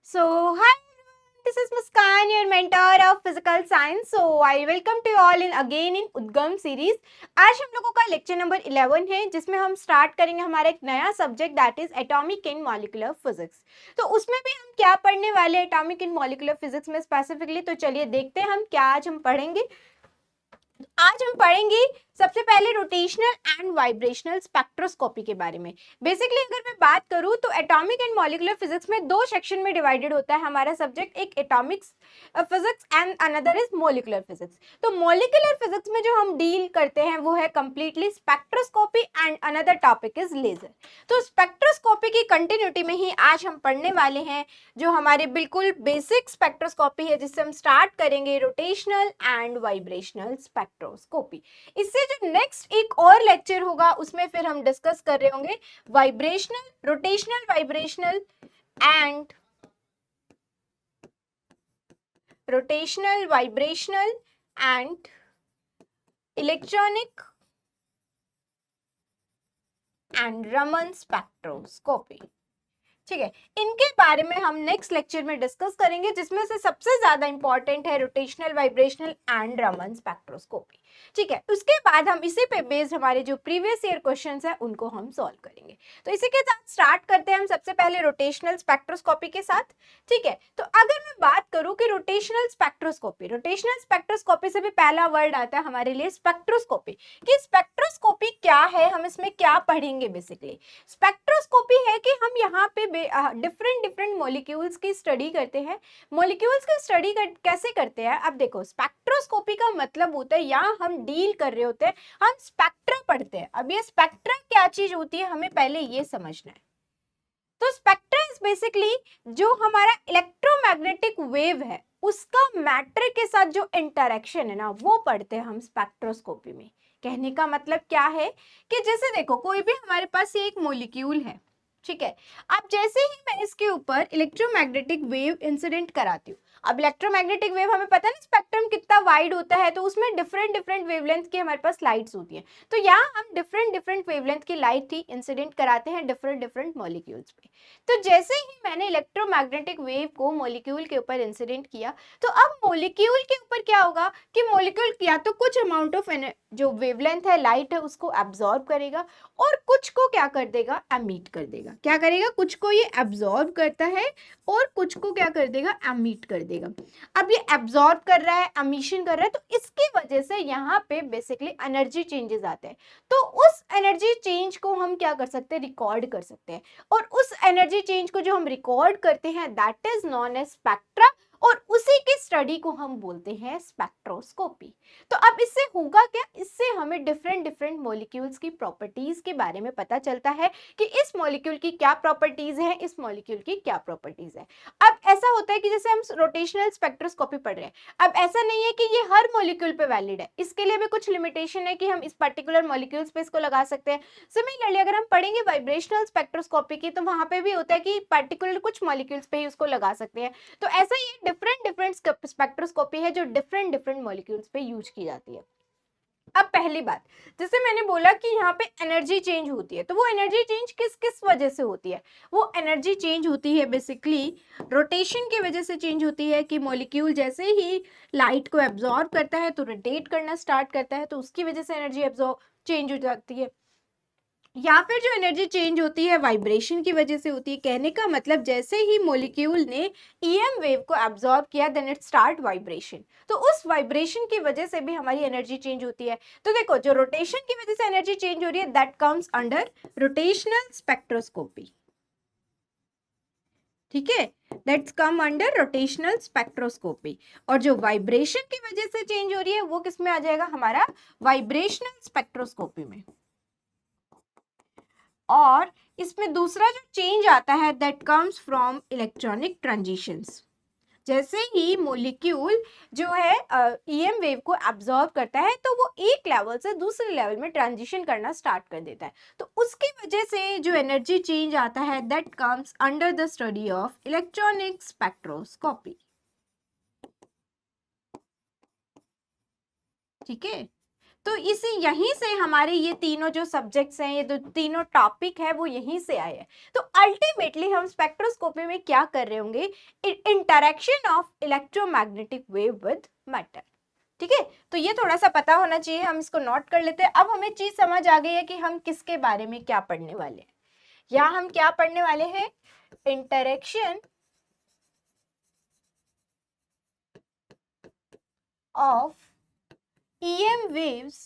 So, hi everyone, this is Muskan, your mentor of physical science. So, I welcome to you all in again in उद्गम series. आज हम लोगों का lecture number 11 है जिसमें हम स्टार्ट करेंगे हमारा एक नया subject that is atomic and molecular physics. तो उसमें भी हम क्या पढ़ने वाले हैं एटॉमिक एंड मॉलिक्यूलर फिजिक्स में स्पेसिफिकली, तो चलिए देखते हैं हम क्या आज हम पढ़ेंगे. आज हम पढ़ेंगे सबसे पहले रोटेशनल एंड वाइब्रेशनल स्पेक्ट्रोस्कोपी के बारे में. बेसिकली अगर मैं बात करूं तो एटॉमिक एंड मॉलिक्यूलर फिजिक्स में दो सेक्शन में डिवाइडेड होता है हमारा सब्जेक्ट, एक atomic physics and another is molecular physics. तो मॉलिक्यूलर फिजिक्स में जो हम डील करते हैं वो है completely spectroscopy and another topic is laser. तो स्पेक्ट्रोस्कोपी की कंटिन्यूटी में ही आज हम पढ़ने वाले हैं जो हमारे बिल्कुल बेसिक स्पेक्ट्रोस्कोपी है, जिससे हम स्टार्ट करेंगे रोटेशनल एंड वाइब्रेशनल स्पेक्ट्रोस्कोपी. इससे जो नेक्स्ट एक और लेक्चर होगा उसमें फिर हम डिस्कस कर रहे होंगे vibrational, rotational vibrational and rotational vibrational and electronic and Raman spectroscopy. ठीक है, इनके बारे में हम नेक्स्ट लेक्चर में डिस्कस करेंगे, जिसमें से सबसे ज्यादा इंपॉर्टेंट है rotational vibrational and Raman spectroscopy. ठीक है, उसके बाद हम इसी पे बेस्ड हमारे जो प्रीवियस ईयर क्वेश्चंस है उनको हम सॉल्व करेंगे. तो इसी के साथ स्टार्ट करते हैं हम सबसे पहले रोटेशनल स्पेक्ट्रोस्कोपी के साथ. ठीक है, तो अगर मैं बात करूं कि रोटेशनल स्पेक्ट्रोस्कोपी से भी पहला वर्ड आता है हमारे लिए स्पेक्ट्रोस्कोपी. कि स्पेक्ट्रोस्कोपी क्या है, हम इसमें क्या पढ़ेंगे. बेसिकली स्पेक्ट्रोस्कोपी है कि हम यहाँ पे डिफरेंट मॉलिक्यूल्स की स्टडी करते हैं. मॉलिक्यूल्स की स्टडी कैसे करते हैं, अब देखो स्पेक्ट्रोस्कोपी का मतलब होता है यहाँ हम डील कर रहे होते हैं, हम स्पेक्ट्रा पढ़ते हैं. अब ये स्पेक्ट्रा क्या चीज होती है हमें पहले ये समझना है. तो स्पेक्ट्रा इज बेसिकली जो हमारा इलेक्ट्रोमैग्नेटिक वेव है उसका मैटर के साथ जो इंटरेक्शन है ना, वो पढ़ते हैं हम स्पेक्ट्रोस्कोपी में. कहने का मतलब क्या है कि जैसे देखो कोई भी हमारे पास ये एक मॉलिक्यूल है, ठीक है. अब जैसे ही मैं इसके ऊपर इलेक्ट्रोमैग्नेटिक वेव इंसिडेंट कराती हूँ, अब इलेक्ट्रोमैग्नेटिक वेव हमें पता है ना स्पेक्ट्रम कितना वाइड होता है, तो उसमें डिफरेंट वेवलेंथ की हमारे पास लाइट्स होती हैं. तो यहाँ हम डिफरेंट वेवलेंथ की लाइट ही इंसिडेंट कराते हैं डिफरेंट मॉलिक्यूल्स पे. तो जैसे ही मैंने इलेक्ट्रोमैग्नेटिक वेव को मॉलिक्यूल के ऊपर इंसिडेंट किया, तो अब मॉलिक्यूल के ऊपर क्या होगा कि मॉलिक्यूल या तो कुछ अमाउंट ऑफ जो वेवलेंथ है लाइट है उसको एब्जॉर्ब करेगा, और कुछ को क्या कर देगा, एमिट कर देगा. क्या करेगा, कुछ को ये एब्जॉर्ब करता है और कुछ को क्या कर देगा, एमिट कर देगा. अब ये एब्जॉर्ब कर रहा है, एमिशन कर रहा है, तो इसकी वजह से यहाँ पे बेसिकली एनर्जी चेंजेस आते हैं. तो उस एनर्जी चेंज को हम क्या कर सकते हैं, रिकॉर्ड कर सकते हैं. और उस एनर्जी चेंज को जो हम रिकॉर्ड करते हैं that is known as spectra, और उसी की स्टडी को हम बोलते हैं स्पेक्ट्रोस्कोपी. तो अब इससे होगा क्या, इससे हमें डिफरेंट मॉलिक्यूल्स की प्रॉपर्टीज के बारे में पता चलता है कि इस मॉलिक्यूल की क्या प्रॉपर्टीज है, इस मॉलिक्यूल की क्या प्रॉपर्टीज है. अब ऐसा होता है कि जैसे हम रोटेशनल स्पेक्ट्रोस्कोपी पढ़ रहे हैं, अब ऐसा नहीं है कि ये हर मॉलिक्यूल पे वैलिड है, इसके लिए भी कुछ लिमिटेशन है कि हम इस पर्टिकुलर मॉलिक्यूल्स पे इसको लगा सकते हैं. सिमिलरली अगर हम पढ़ेंगे वाइब्रेशनल स्पेक्ट्रोस्कोपी की, तो वहां पे भी होता है कि पर्टिकुलर कुछ मॉलिक्यूल्स पे ही उसको लगा सकते हैं. तो ऐसा ही डिफरेंट स्पेक्ट्रोस्कोपी है जो डिफरेंट मॉलिक्यूल्स पे यूज की जाती है. अब पहली बात, जैसे मैंने बोला कि यहाँ पे एनर्जी चेंज होती है, तो वो एनर्जी चेंज किस किस वजह से होती है. वो एनर्जी चेंज होती है बेसिकली रोटेशन की वजह से चेंज होती है, कि मॉलिक्यूल जैसे ही लाइट को एब्जॉर्ब करता है तो रोटेट करना स्टार्ट करता है, तो उसकी वजह से एनर्जी एब्जॉर्ब चेंज हो जाती है. या फिर जो एनर्जी चेंज होती है वाइब्रेशन की वजह से होती है. कहने का मतलब जैसे ही मॉलिक्यूल ने ईएम वेव को एब्जॉर्ब किया देन इट स्टार्ट वाइब्रेशन, तो उस वाइब्रेशन की वजह से भी हमारी एनर्जी चेंज होती है. तो देखो जो रोटेशन की वजह से एनर्जी चेंज हो रही है that comes under rotational spectroscopy. ठीक है, that's come under rotational spectroscopy. और जो वाइब्रेशन की वजह से चेंज हो रही है वो किस में आ जाएगा, हमारा वाइब्रेशनल स्पेक्ट्रोस्कोपी में. और इसमें दूसरा जो चेंज आता है that comes from electronic transitions. जैसे ही मॉलिक्यूल जो है ईएम वेव को एब्जॉर्ब करता है, तो वो एक लेवल से दूसरे लेवल में ट्रांजिशन करना स्टार्ट कर देता है. तो उसकी वजह से जो एनर्जी चेंज आता है that comes under the study of electronic spectroscopy. ठीक है, तो इसी यहीं से हमारे ये तीनों जो सब्जेक्ट्स हैं, ये जो तीनों टॉपिक है वो यहीं से आए हैं। तो अल्टीमेटली हम स्पेक्ट्रोस्कोपी में क्या कर रहे होंगे, interaction of electromagnetic wave with matter. ठीक है, तो ये थोड़ा सा पता होना चाहिए, हम इसको नोट कर लेते हैं। अब हमें चीज समझ आ गई है कि हम किसके बारे में क्या पढ़ने वाले हैं। यहाँ हम क्या पढ़ने वाले हैं, interaction of EM waves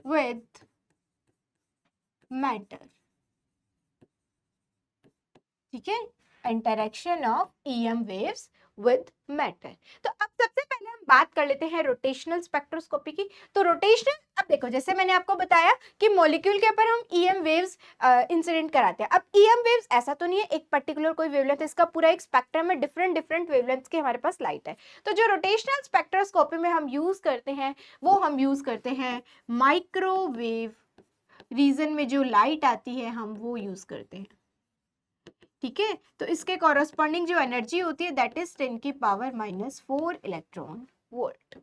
with matter। ठीक है, interaction of EM waves with matter। तो अब सबसे पहले हम बात कर लेते हैं रोटेशनल स्पेक्ट्रोस्कोपी की। तो रोटेशनल, अब देखो जैसे मैंने आपको बताया कि मॉलिक्यूल के ऊपर हम EM वेव्स इंसिडेंट कराते हैं। अब EM वेव्स ऐसा तो नहीं है एक पर्टिकुलर कोई वेवलेंथ, इसका पूरा एक स्पेक्ट्रम है, डिफरेंट डिफरेंट वेवलेंथ्स के हमारे पास लाइट है। तो जो रोटेशनल स्पेक्ट्रोस्कोपी में हम यूज करते हैं वो हम यूज करते हैं माइक्रोवेव रीजन में जो लाइट आती है हम वो यूज करते हैं। ठीक है, तो इसके कॉरस्पॉन्डिंग जो एनर्जी होती है दैट इज 10⁻⁴ इलेक्ट्रॉन वोल्ट।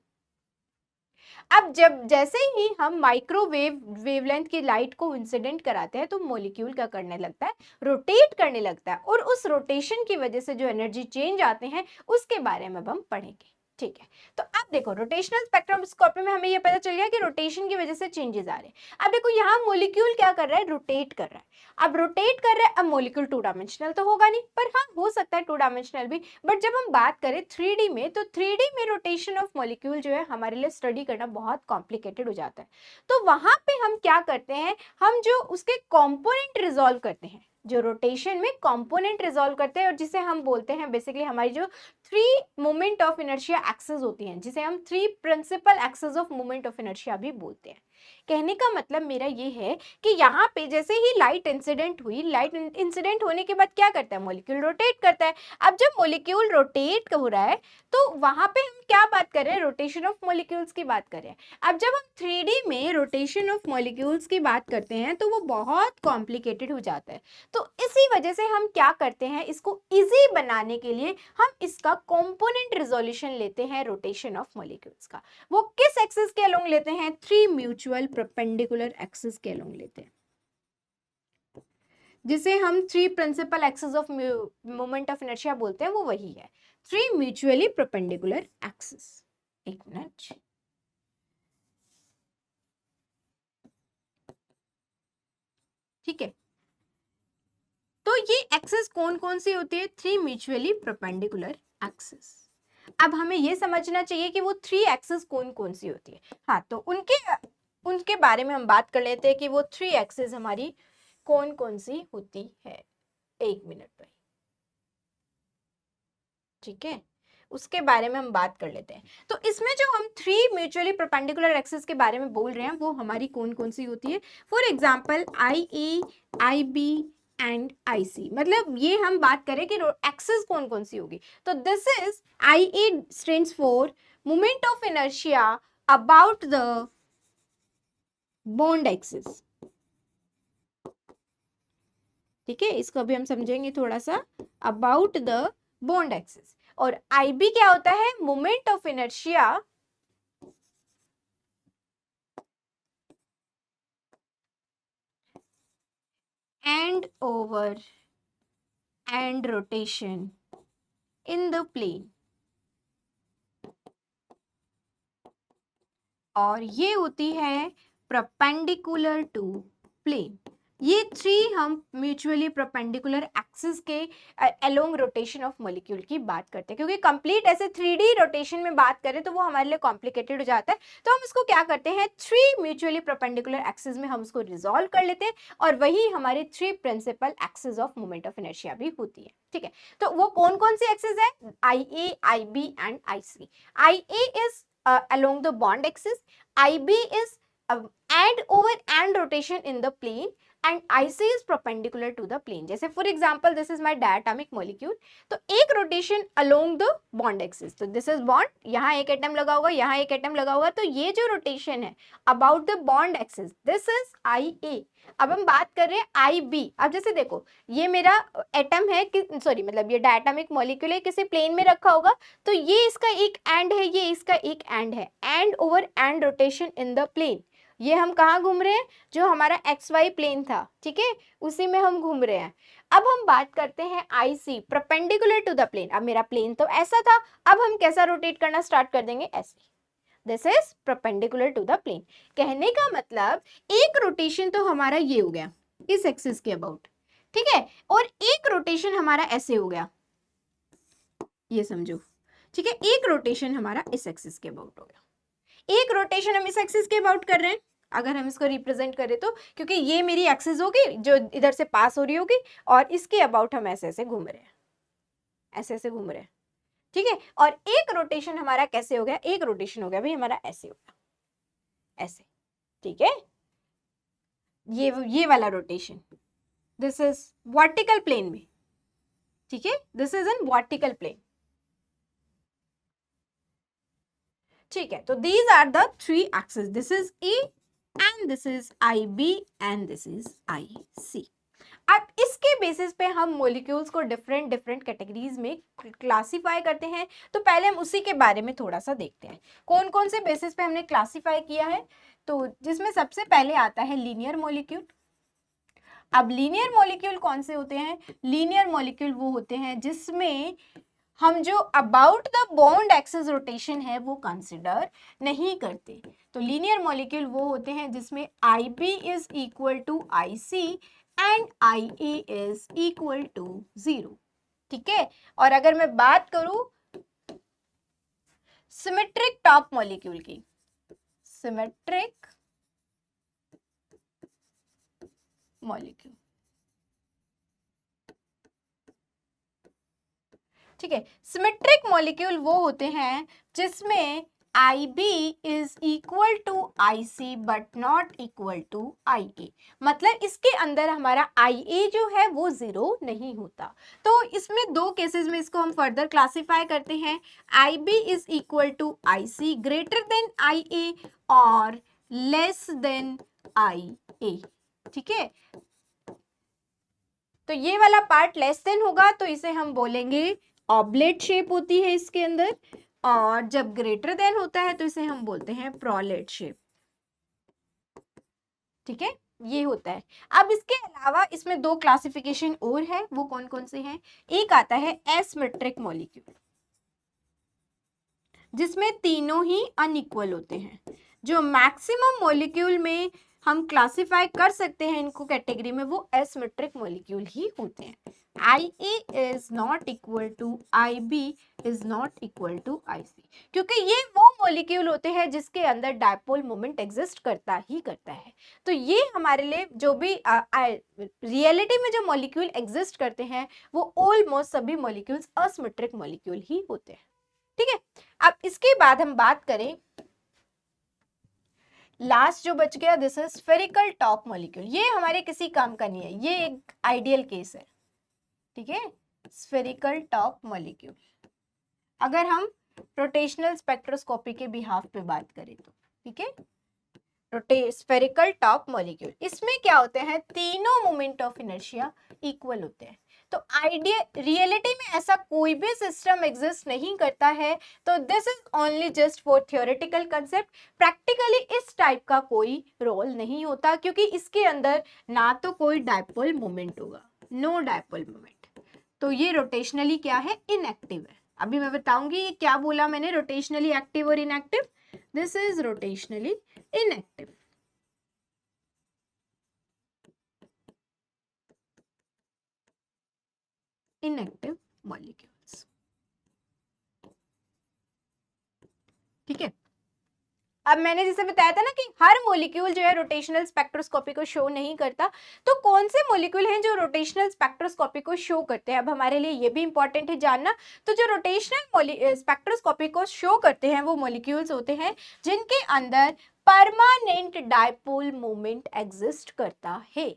अब जब जैसे ही हम माइक्रोवेव वेवलेंथ की लाइट को इंसिडेंट कराते हैं तो मॉलिक्यूल क्या करने लगता है, रोटेट करने लगता है, और उस रोटेशन की वजह से जो एनर्जी चेंज आते हैं उसके बारे में हम पढ़ेंगे। ठीक है, तो अब देखो रोटेशनल स्पेक्ट्रोस्कोपी में हमें ये पता चल गया कि रोटेशन की वजह से चेंजेस आ रहे हैं। अब देखो यहाँ मॉलिक्यूल क्या कर रहा है, रोटेट कर रहा है। अब रोटेट कर रहा है, अब मॉलिक्यूल 2 डायमेंशनल तो होगा नहीं, पर हाँ हो सकता है 2 डायमेंशनल भी। बट जब हम बात करें 3D में, तो 3D में रोटेशन ऑफ मॉलिक्यूल जो है हमारे लिए स्टडी करना बहुत कॉम्प्लिकेटेड हो जाता है। तो वहां पे हम क्या करते हैं, हम जो उसके कंपोनेंट रिजॉल्व करते हैं, जो रोटेशन में कंपोनेंट रिजॉल्व करते हैं, और जिसे हम बोलते हैं बेसिकली हमारी जो 3 मोमेंट ऑफ इनर्शिया एक्सेस होती हैं, जिसे हम 3 principal axes of moment of inertia भी बोलते हैं। कहने का मतलब मेरा ये है कि यहाँ पे जैसे ही लाइट इंसिडेंट हुई, लाइट इंसिडेंट होने के बाद क्या करता है, मॉलिक्यूल रोटेट करता है। अब जब मॉलिक्यूल रोटेट हो रहा है तो वहां पे हम क्या बात कर रहे हैं, रोटेशन ऑफ मॉलिक्यूल्स की बात कर रहे हैं। अब जब हम 3D में रोटेशन ऑफ मॉलिक्यूल्स की बात करते हैं तो वो बहुत कॉम्प्लिकेटेड हो जाता है। तो इसी वजह से हम क्या करते हैं, इसको इजी बनाने के लिए हम इसका कंपोनेंट रिजोल्यूशन लेते हैं रोटेशन ऑफ मॉलिक्यूल्स का। वो किस एक्सिस के अलोंग लेते हैं, 3 म्यूचुअल परपेंडिकुलर एक्सिस के अलोंग लेते हैं, जिसे हम 3 principal axis of moment of inertia बोलते हैं, वो वही है 3 म्यूचुअली परपेंडिकुलर एक्सिस। एक मिनट, ठीक है, तो ये एक्सिस कौन कौन सी होती है, 3 म्यूचुअली परपेंडिकुलर एक्सिस। अब हमें ये समझना चाहिए कि वो 3 एक्सिस कौन कौन सी होती है। हाँ, तो उनके उनके बारे में हम बात कर लेते हैं कि वो 3 एक्सिस हमारी कौन कौन सी होती है। एक मिनट भाई, ठीक है, उसके बारे में हम बात कर लेते हैं। तो इसमें जो हम 3 म्यूचुअली परपेंडिकुलर एक्सिस के बारे में बोल रहे हैं वो हमारी कौन कौन सी होती है। For example IE, IB and IC, मतलब ये हम बात करें कि एक्सिस कौन कौन सी होगी। तो this is IE stands for moment of inertia about the bond axis. ठीक है, इसको अभी हम समझेंगे थोड़ा सा, अबाउट द बॉन्ड एक्सिस। और IB क्या होता है, moment of inertia end over end rotation in the plane. और ये होती है परपेंडिकुलर टू प्लेन। ये 3 हम म्यूचुअली परपेंडिकुलर एक्सिस के अलोंग रोटेशन ऑफ मॉलिक्यूल की बात करते हैं, क्योंकि कंप्लीट ऐसे 3D रोटेशन में बात करें तो वो हमारे लिए कॉम्प्लिकेटेड हो जाता है। तो हम इसको क्या करते हैं, 3 म्यूचुअली परपेंडिकुलर एक्सिस में हम उसको रिजॉल्व कर लेते हैं, और वही हमारे 3 principal axis of moment of inertia भी होती है। ठीक है, तो वो कौन कौन सी एक्सिस है, IA, IB and IC। IA is along the bond axis, IB is and over and rotation in the plane, and IC is perpendicular to the plane. जैसे for example this is my diatomic molecule, तो एक rotation along the bond axis, तो this is bond, यहाँ एक atom लगा होगा, यहाँ एक एटम लगा होगा, तो ये जो रोटेशन है about the bond axis this is IA। अब हम बात कर रहे हैं IB। अब जैसे देखो ये मेरा एटम है कि सॉरी मतलब ये डायटोमिक मॉलिक्यूल है, किसी प्लेन में रखा होगा, तो ये इसका एक एंड है, ये इसका एक एंड है, end over end rotation in the plane. ये हम कहाँ घूम रहे हैं, जो हमारा XY प्लेन था, ठीक है, उसी में हम घूम रहे हैं। अब हम बात करते हैं IC perpendicular to the plane. अब मेरा प्लेन तो ऐसा था, अब हम कैसा रोटेट करना स्टार्ट कर देंगे, ऐसे, this is perpendicular to the plane. कहने का मतलब एक रोटेशन तो हमारा ये हो गया इस एक्सिस के अबाउट, ठीक है, और एक रोटेशन हमारा ऐसे हो गया, ये समझो, ठीक है, एक रोटेशन हमारा इस एक्सिस के अबाउट हो गया, एक रोटेशन हम इस एक्सिस के अबाउट कर रहे हैं, अगर हम इसको रिप्रेजेंट करें तो, क्योंकि ये मेरी एक्सिस होगी जो इधर से पास हो रही होगी, और इसके अबाउट हम ऐसे ऐसे घूम रहे हैं, ऐसे ऐसे घूम रहे हैं, ठीक है। और एक रोटेशन हमारा कैसे हो गया, एक रोटेशन हो गया भाई हमारा ऐसे हो गया, ऐसे, ठीक है, ये वाला rotation, this is vertical plane में, ठीक है, this is in vertical plane, ठीक है। तो these are the three axis, this is E and this is IB and this is IC। अब इसके बेसिस पे हम मॉलिक्यूल्स को डिफरेंट डिफरेंट कैटेगरीज में क्लासिफाई करते हैं। तो पहले हम उसी के बारे में थोड़ा सा देखते हैं, कौन कौन से बेसिस पे हमने क्लासिफाई किया है। तो जिसमें सबसे पहले आता है लीनियर मॉलिक्यूल। अब लीनियर मॉलिक्यूल कौन से होते हैं, लीनियर मॉलिक्यूल वो होते हैं जिसमें हम जो about the bond axis rotation है वो कंसिडर नहीं करते। तो लीनियर मॉलिक्यूल वो होते हैं जिसमें IB is equal to IC and IA is equal to 0, ठीक है। और अगर मैं बात करूं सिमेट्रिक टॉप मॉलिक्यूल की, सिमेट्रिक मॉलिक्यूल, ठीक है, सिमेट्रिक मॉलिक्यूल वो होते हैं जिसमें IB is equal to IC but not equal to IA। मतलब इसके अंदर हमारा IA जो है वो 0 नहीं होता। तो इसमें दो केसेस में इसको हम फर्दर क्लासिफाई करते हैं, IB is equal to IC greater than IA और लेस देन IA, ठीक है। तो ये वाला पार्ट लेस देन होगा तो इसे हम बोलेंगे ऑब्लेट शेप होती है इसके अंदर, और जब ग्रेटर देन होता है तो इसे हम बोलते हैं प्रोलेट शेप, ठीक है, ये होता है। अब इसके अलावा इसमें दो क्लासिफिकेशन और है, वो कौन कौन से हैं, एक आता है एसिमेट्रिक मॉलिक्यूल जिसमें तीनों ही अनइक्वल होते हैं। जो मैक्सिमम मॉलिक्यूल में हम क्लासिफाई कर सकते हैं इनको कैटेगरी में, वो एसिमेट्रिक मॉलिक्यूल ही होते हैं। IA is not equal to IB is not equal to IC, क्योंकि ये वो मॉलिक्यूल होते हैं जिसके अंदर डायपोल मोमेंट एग्जिस्ट करता ही करता है। तो ये हमारे लिए जो भी रियलिटी में जो मॉलिक्यूल एग्जिस्ट करते हैं वो ऑलमोस्ट सभी मॉलिक्यूल्स असिमेट्रिक मॉलिक्यूल ही होते हैं, ठीक है। अब इसके बाद हम बात करें, लास्ट जो बच गया, this is spherical top molecule. ये हमारे किसी काम का नहीं है, ये एक आइडियल केस है, ठीक है, स्फेरिकल टॉप मॉलिक्यूल। अगर हम रोटेशनल स्पेक्ट्रोस्कोपी के बिहाफ पे बात करें तो, ठीक है, स्फेरिकल टॉप मॉलिक्यूल, इसमें क्या होते हैं, तीनों मोमेंट ऑफ इनर्शिया इक्वल होते हैं। तो आइडिया रियलिटी में ऐसा कोई भी सिस्टम एग्जिस्ट नहीं करता है, तो this is only just for theoretical concept. Practically इस टाइप का कोई रोल नहीं होता, क्योंकि इसके अंदर ना तो कोई डायपोल मोमेंट होगा, नो डायपोल मोमेंट। तो ये रोटेशनली क्या है, इनएक्टिव है। अभी मैं बताऊंगी ये क्या बोला मैंने, रोटेशनली एक्टिव और inactive. This is rotationally inactive, inactive molecules, ठीक है। अब मैंने जैसे बताया था ना कि हर मॉलिक्यूल जो है रोटेशनल स्पेक्ट्रोस्कोपी को शो नहीं करता, तो कौन से मॉलिक्यूल हैं जो रोटेशनल स्पेक्ट्रोस्कोपी को शो करते हैं, अब हमारे लिए ये भी इंपॉर्टेंट है जानना। तो जो रोटेशनल स्पेक्ट्रोस्कोपी को शो करते हैं वो मॉलिक्यूल्स होते हैं जिनके अंदर परमानेंट डायपोल मोमेंट एग्जिस्ट करता है,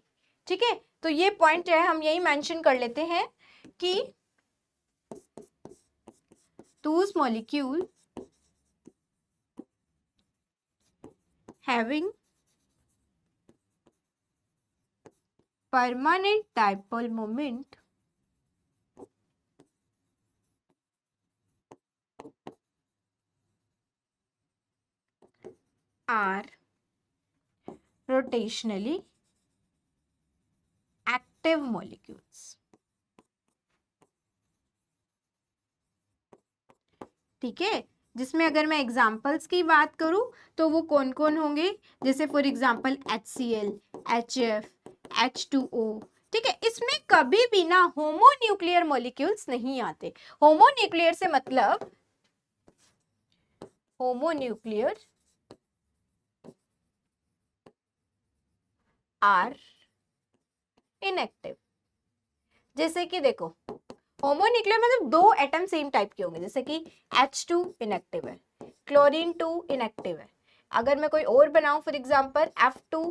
ठीक है, तो ये पॉइंट है, हम यही मेंशन कर लेते हैं कि those molecule having permanent dipole moment are rotationally active molecules. ठीक है, जिसमें अगर मैं एग्जाम्पल्स की बात करूं तो वो कौन कौन होंगे, जैसे for example HCl, HF, H2O। ठीक है, इसमें कभी भी ना होमोन्यूक्लियर मॉलिक्यूल्स नहीं आते। होमोन्यूक्लियर से मतलब होमोन्यूक्लियर आर इनएक्टिव। जैसे कि देखो, होमोन्यूक्लियर मतलब दो एटम सेम टाइप के होंगे, जैसे कि H2 इनएक्टिव है, क्लोरीन 2 इनएक्टिव है। अगर मैं कोई और बनाऊं फॉर एग्जांपल F2,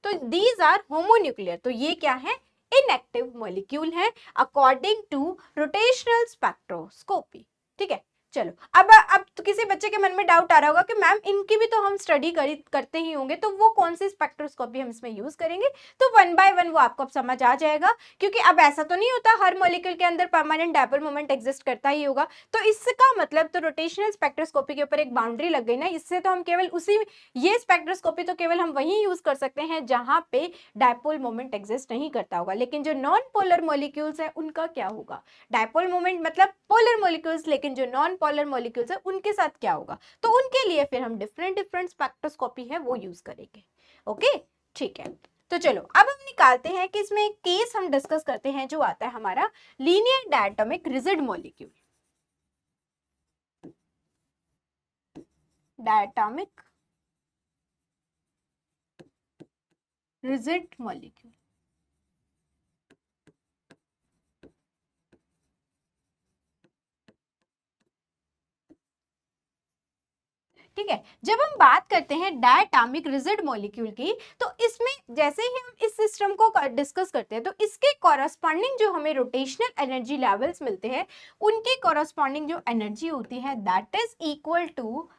तो दीज आर होमोन्यूक्लियर, तो ये क्या है, इनएक्टिव मॉलिक्यूल है अकॉर्डिंग टू रोटेशनल स्पेक्ट्रोस्कोपी। ठीक है, चलो अब तो किसी बच्चे के मन में डाउट आ रहा होगा कि मैम इनकी भी तो हम स्टडी करते ही होंगे, तो वो कौन सी स्पेक्ट्रोस्कोपी हम इसमें यूज करेंगे। तो वन बाय वन वो आपको अब समझ आ जाएगा, क्योंकि अब ऐसा तो नहीं होता हर मॉलिक्यूल के अंदर परमानेंट डायपोल मोमेंट एग्जिस्ट करता ही होगा। तो इसका मतलब तो रोटेशनल स्पेक्ट्रोस्कोपी के ऊपर एक बाउंड्री लग गई ना, इससे तो हम केवल उसी, ये स्पेक्ट्रोस्कोपी तो केवल हम वही यूज कर सकते हैं जहां पे डायपोल मोमेंट एग्जिस्ट नहीं करता होगा। लेकिन जो नॉन पोलर मॉलिक्यूल्स है उनका क्या होगा, डायपोल मोमेंट मतलब पोलर मॉलिक्यूल्स, लेकिन जो नॉन पोलर मॉलिक्यूल्स है उनके साथ क्या होगा, तो उनके लिए फिर हम डिफरेंट स्पेक्ट्रोस्कोपी है वो यूज करेंगे। ओके, ठीक है, तो चलो अब हम निकालते हैं कि इसमें एक केस हम डिस्कस करते हैं जो आता है हमारा linear diatomic rigid molecule. Diatomic rigid molecule. ठीक है, जब हम बात करते हैं डायटोमिक रिजिड मॉलिक्यूल की, तो इसमें जैसे ही हम इस सिस्टम को डिस्कस करते हैं तो इसके कॉरस्पॉन्डिंग जो हमें रोटेशनल एनर्जी लेवल्स मिलते हैं, उनके कॉरस्पॉन्डिंग जो एनर्जी होती है दैट इज इक्वल टू,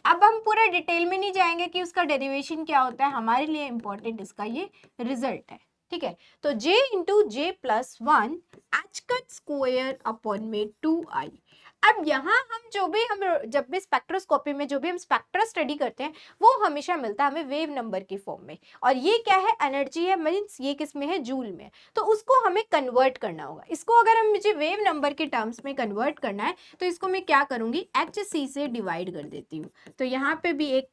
अब हम पूरा डिटेल में नहीं जाएंगे कि उसका डेरिवेशन क्या होता है, हमारे लिए इंपॉर्टेंट इसका ये रिजल्ट है। ठीक है, तो J into J plus one h cut square upon में 2I। अब यहाँ हम जब भी स्पेक्ट्रोस्कोपी में जो भी हम स्पेक्ट्रा स्टडी करते हैं वो हमेशा मिलता है हमें वेव नंबर की फॉर्म में, और ये क्या है, एनर्जी है, मीन्स ये किस में है, जूल में। तो उसको हमें कन्वर्ट करना होगा, इसको अगर हम मुझे वेव नंबर के टर्म्स में कन्वर्ट करना है तो इसको मैं क्या करूंगी, HC से डिवाइड कर देती हूँ। तो यहाँ पे भी एक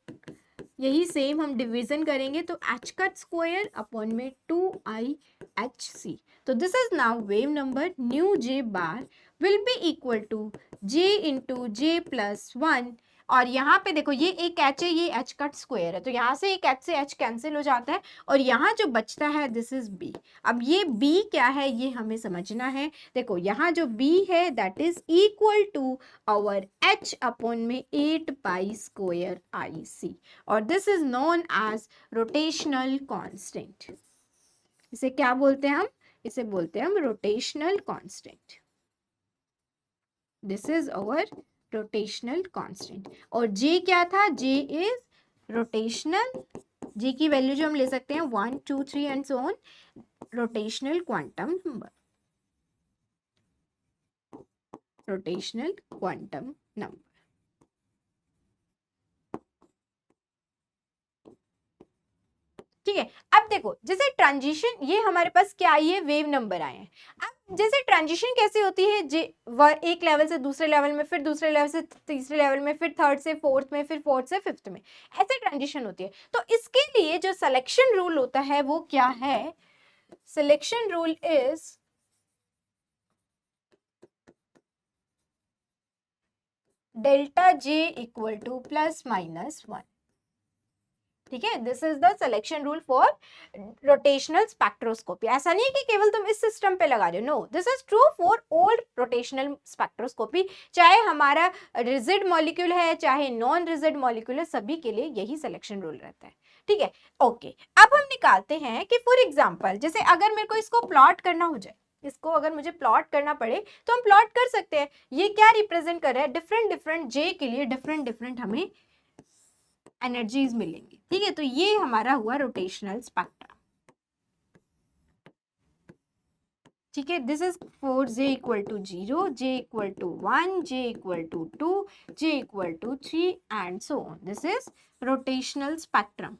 यही सेम हम डिवीजन करेंगे, तो h कट स्क्वायर अपॉन में 2IHC। तो this is now wave number, nu J bar will be equal to J into J plus one, और यहाँ पे देखो ये एक H है, ये H कट स्क्वायर है, तो यहाँ से एक H से H कैंसिल हो जाता है, और यहाँ जो बचता है दिस इज B। अब ये B क्या है ये हमें समझना है। देखो यहाँ जो B है that is equal to our H upon में 8 पाई स्क्वायर IC, और this is known as rotational constant. इसे क्या बोलते हैं हम, इसे बोलते हैं हम rotational constant. This is our rotational constant. और J क्या था, J इज रोटेशनल, J की वैल्यू जो हम ले सकते हैं 1 2 3 and so on, rotational quantum number, rotational quantum number. ठीक है, अब देखो जैसे ट्रांजिशन, ये हमारे पास क्या आई है, वेव नंबर आए हैं। अब जैसे ट्रांजिशन कैसे होती है, एक लेवल से दूसरे लेवल में, फिर दूसरे लेवल से तीसरे लेवल में, फिर थर्ड से फोर्थ में, फिर फोर्थ से फिफ्थ में, ऐसे ट्रांजिशन होती है। तो इसके लिए जो सिलेक्शन रूल होता है वो क्या है, selection rule is delta J equal to plus minus 1। ठीक है, this is the selection rule for rotational spectroscopy. ऐसा नहीं है कि केवल तुम इस सिस्टम पे लगा रहे हो, no, this is true for all rotational spectroscopy, चाहे हमारा रिजिड मॉलिक्यूल है चाहे नॉन रिजिड मॉलिक्यूल है, सभी के लिए यही सिलेक्शन रूल रहता है। ठीक है, ओके, अब हम निकालते हैं कि फॉर एग्जांपल जैसे अगर मेरे को इसको प्लॉट करना हो जाए, इसको अगर मुझे प्लॉट करना पड़े तो हम प्लॉट कर सकते हैं। ये क्या रिप्रेजेंट कर रहा है, डिफरेंट डिफरेंट जे के लिए डिफरेंट डिफरेंट हमें एनर्जीज मिलेंगी। ठीक है, तो ये हमारा हुआ रोटेशनल स्पेक्ट्रम। ठीक है, this is for J equal to 0, J equal to 1, J equal to 2, J equal to 3 and so on. This is rotational spectrum.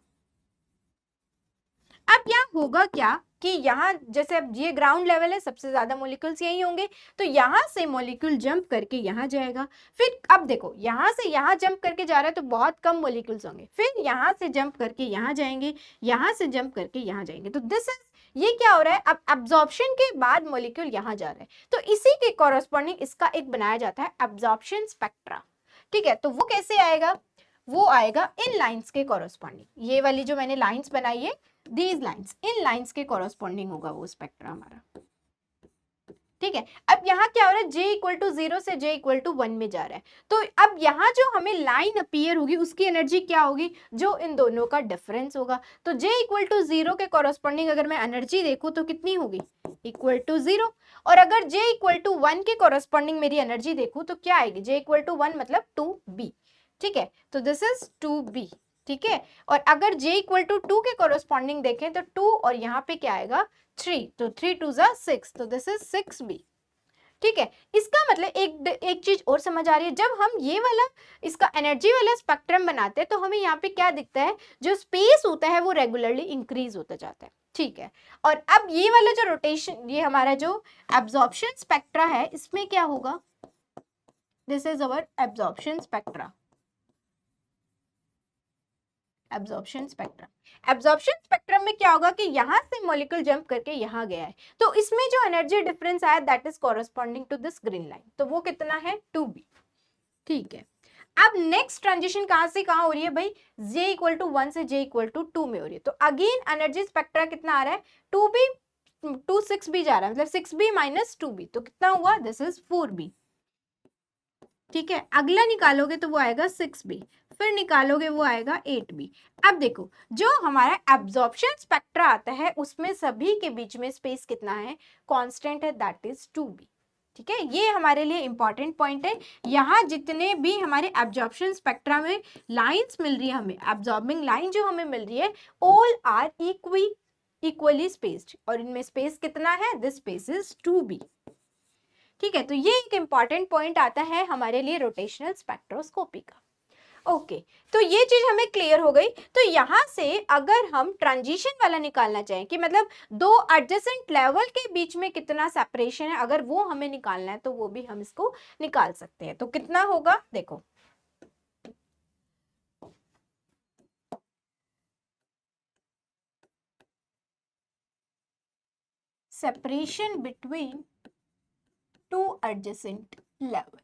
अब यहाँ होगा क्या कि यहाँ जैसे अब ये ग्राउंड लेवल है, सबसे ज्यादा मॉलिक्यूल्स यही होंगे, तो यहाँ से मॉलिक्यूल जंप करके यहाँ जाएगा। फिर अब देखो यहाँ से यहाँ जंप करके जा रहा है तो बहुत कम मॉलिक्यूल्स होंगे, फिर यहाँ से जंप करके यहाँ जाएंगे, यहाँ से जंप करके यहाँ जाएंगे। तो दिस इज, ये क्या हो रहा है, अब एब्जॉर्प्शन के बाद मॉलिक्यूल यहाँ जा रहा है, तो इसी के कॉरस्पॉन्डिंग इसका एक बनाया जाता है एब्जॉर्प्शन स्पेक्ट्रा। ठीक है, तो वो कैसे आएगा, वो आएगा इन लाइंस के कॉरस्पॉन्डिंग। ये वाली जो मैंने लाइंस बनाई है, दीज लाइंस, इन लाइंस के कॉरस्पॉन्डिंग होगा वो स्पेक्ट्रा हमारा। ठीक है, अब यहाँ क्या हो रहा है, j इक्वल टू 0 से j इक्वल टू 1 में जा रहा है, तो अब यहाँ जो हमें लाइन अपीयर होगी उसकी एनर्जी क्या होगी, जो इन दोनों का डिफरेंस होगा। तो j इक्वल टू 0 के कॉरस्पॉन्डिंग अगर मैं एनर्जी देखूँ तो कितनी होगी, इक्वल टू 0, और अगर j इक्वल टू 1 के कॉरस्पॉन्डिंग मेरी एनर्जी देखूँ तो क्या आएगी, j इक्वल टू 1 मतलब 2b। ठीक है, तो दिस इज 2b। ठीक है, और अगर j इक्वल टू 2 के कॉरस्पॉन्डिंग देखें तो 2 और यहाँ पे क्या आएगा 3, तो 3 2 जा 6, तो दिस इज 6b। ठीक है, इसका मतलब एक चीज और समझ आ रही है, जब हम ये वाला इसका एनर्जी वाला स्पेक्ट्रम बनाते हैं तो हमें यहाँ पे क्या दिखता है, जो स्पेस होता है वो रेगुलरली इंक्रीज होता जाता है। ठीक है, और अब ये वाला जो रोटेशन, ये हमारा जो एब्जॉर्प्शन स्पेक्ट्रा है, इसमें क्या होगा, this is our absorption spectra. Absorption spectrum, absorption spectrum में क्या होगा कि यहाँ से मॉलिक्यूल जंप करके यहाँ गया है, तो इसमें जो एनर्जी डिफरेंस आया that is corresponding to this green line, तो वो कितना है 2b। ठीक है, अब नेक्स्ट ट्रांजिशन कहाँ से कहाँ हो रही है भाई, j इक्वल टू 1 से j इक्वल टू 2 में हो रही है, तो अगेन एनर्जी स्पेक्ट्रा कितना आ रहा है, 2b, 2 6b जा रहा है, मतलब 6b माइनस 2b, तो कितना हुआ, दिस इज 4b। ठीक है, अगला निकालोगे तो वो आएगा 6b, फिर निकालोगे वो आएगा 8b। अब देखो जो हमारा एब्जॉर्प्शन स्पेक्ट्रा आता है उसमें सभी के बीच में स्पेस कितना है, कांस्टेंट है, दैट इज 2b। ठीक है, ये हमारे लिए इंपॉर्टेंट पॉइंट है। यहाँ जितने भी हमारे एब्जॉर्प्शन स्पेक्ट्रा में लाइंस मिल रही है, हमें एब्जॉर्बिंग लाइन जो हमें मिल रही है, ऑल आर इक्वली स्पेस्ड, और इनमें स्पेस कितना है, दिस स्पेस इज 2b। ठीक है, तो ये एक इंपॉर्टेंट पॉइंट आता है हमारे लिए रोटेशनल स्पेक्ट्रोस्कोपी का। ओके, तो ये चीज हमें क्लियर हो गई। तो यहाँ से अगर हम ट्रांजिशन वाला निकालना चाहें कि मतलब दो एडजेसेंट लेवल के बीच में कितना सेपरेशन है, अगर वो हमें निकालना है तो वो भी हम इसको निकाल सकते हैं। तो कितना होगा, देखो separation between two adjacent level,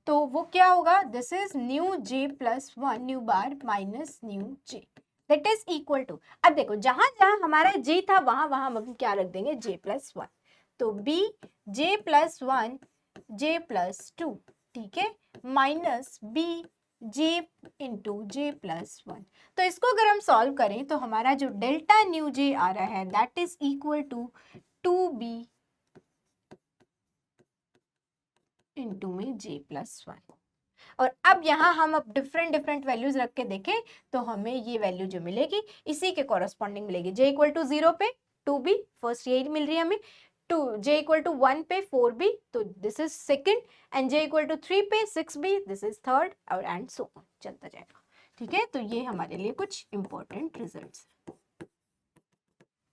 तो वो क्या होगा, this is nu J plus 1 nu bar minus nu J, that is equal to, अब देखो जहां जहां हमारा जे था वहां वहां हम क्या रख देंगे, जे प्लस 1, तो बी जे प्लस 1 जे प्लस 2, ठीक है, minus B J into J plus 1। तो इसको अगर हम सॉल्व करें तो हमारा जो डेल्टा न्यू जे आ रहा है that is equal to 2b into में जे प्लस 1। और अब यहाँ हम अब डिफरेंट डिफरेंट वैल्यूज रख के देखें तो हमें ये वैल्यू जो मिलेगी इसी के कॉरस्पॉन्डिंग मिलेगी, j इक्वल टू 0 पे 2b, फर्स्ट यही मिल रही है हमें, j इक्वल टू 1 पे 4b, तो this is second, and j equal to 3 पे 6b, दिस इज थर्ड, और एंड सो ऑन चलता जाएगा। ठीक है, तो ये हमारे लिए कुछ इंपॉर्टेंट रिजल्ट्स।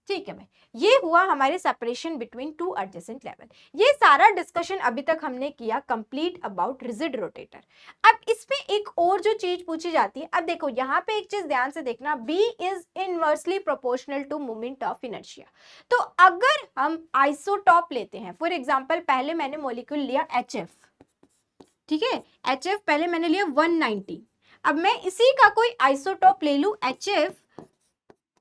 ठीक है भाई, ये हुआ हमारे separation between two adjacent level. ये सारा डिस्कशन अभी तक हमने किया कंप्लीट अबाउट रिजिड रोटेटर। अब इसमें एक और जो चीज पूछी जाती है, अब देखो यहाँ पे एक चीज ध्यान से देखना, B is inversely proportional to moment of inertia. तो अगर हम आइसोटॉप लेते हैं, फॉर एग्जाम्पल पहले मैंने मॉलिक्यूल लिया HF, ठीक है, HF पहले मैंने लिया 190, अब मैं इसी का कोई आइसोटॉप ले लूं HF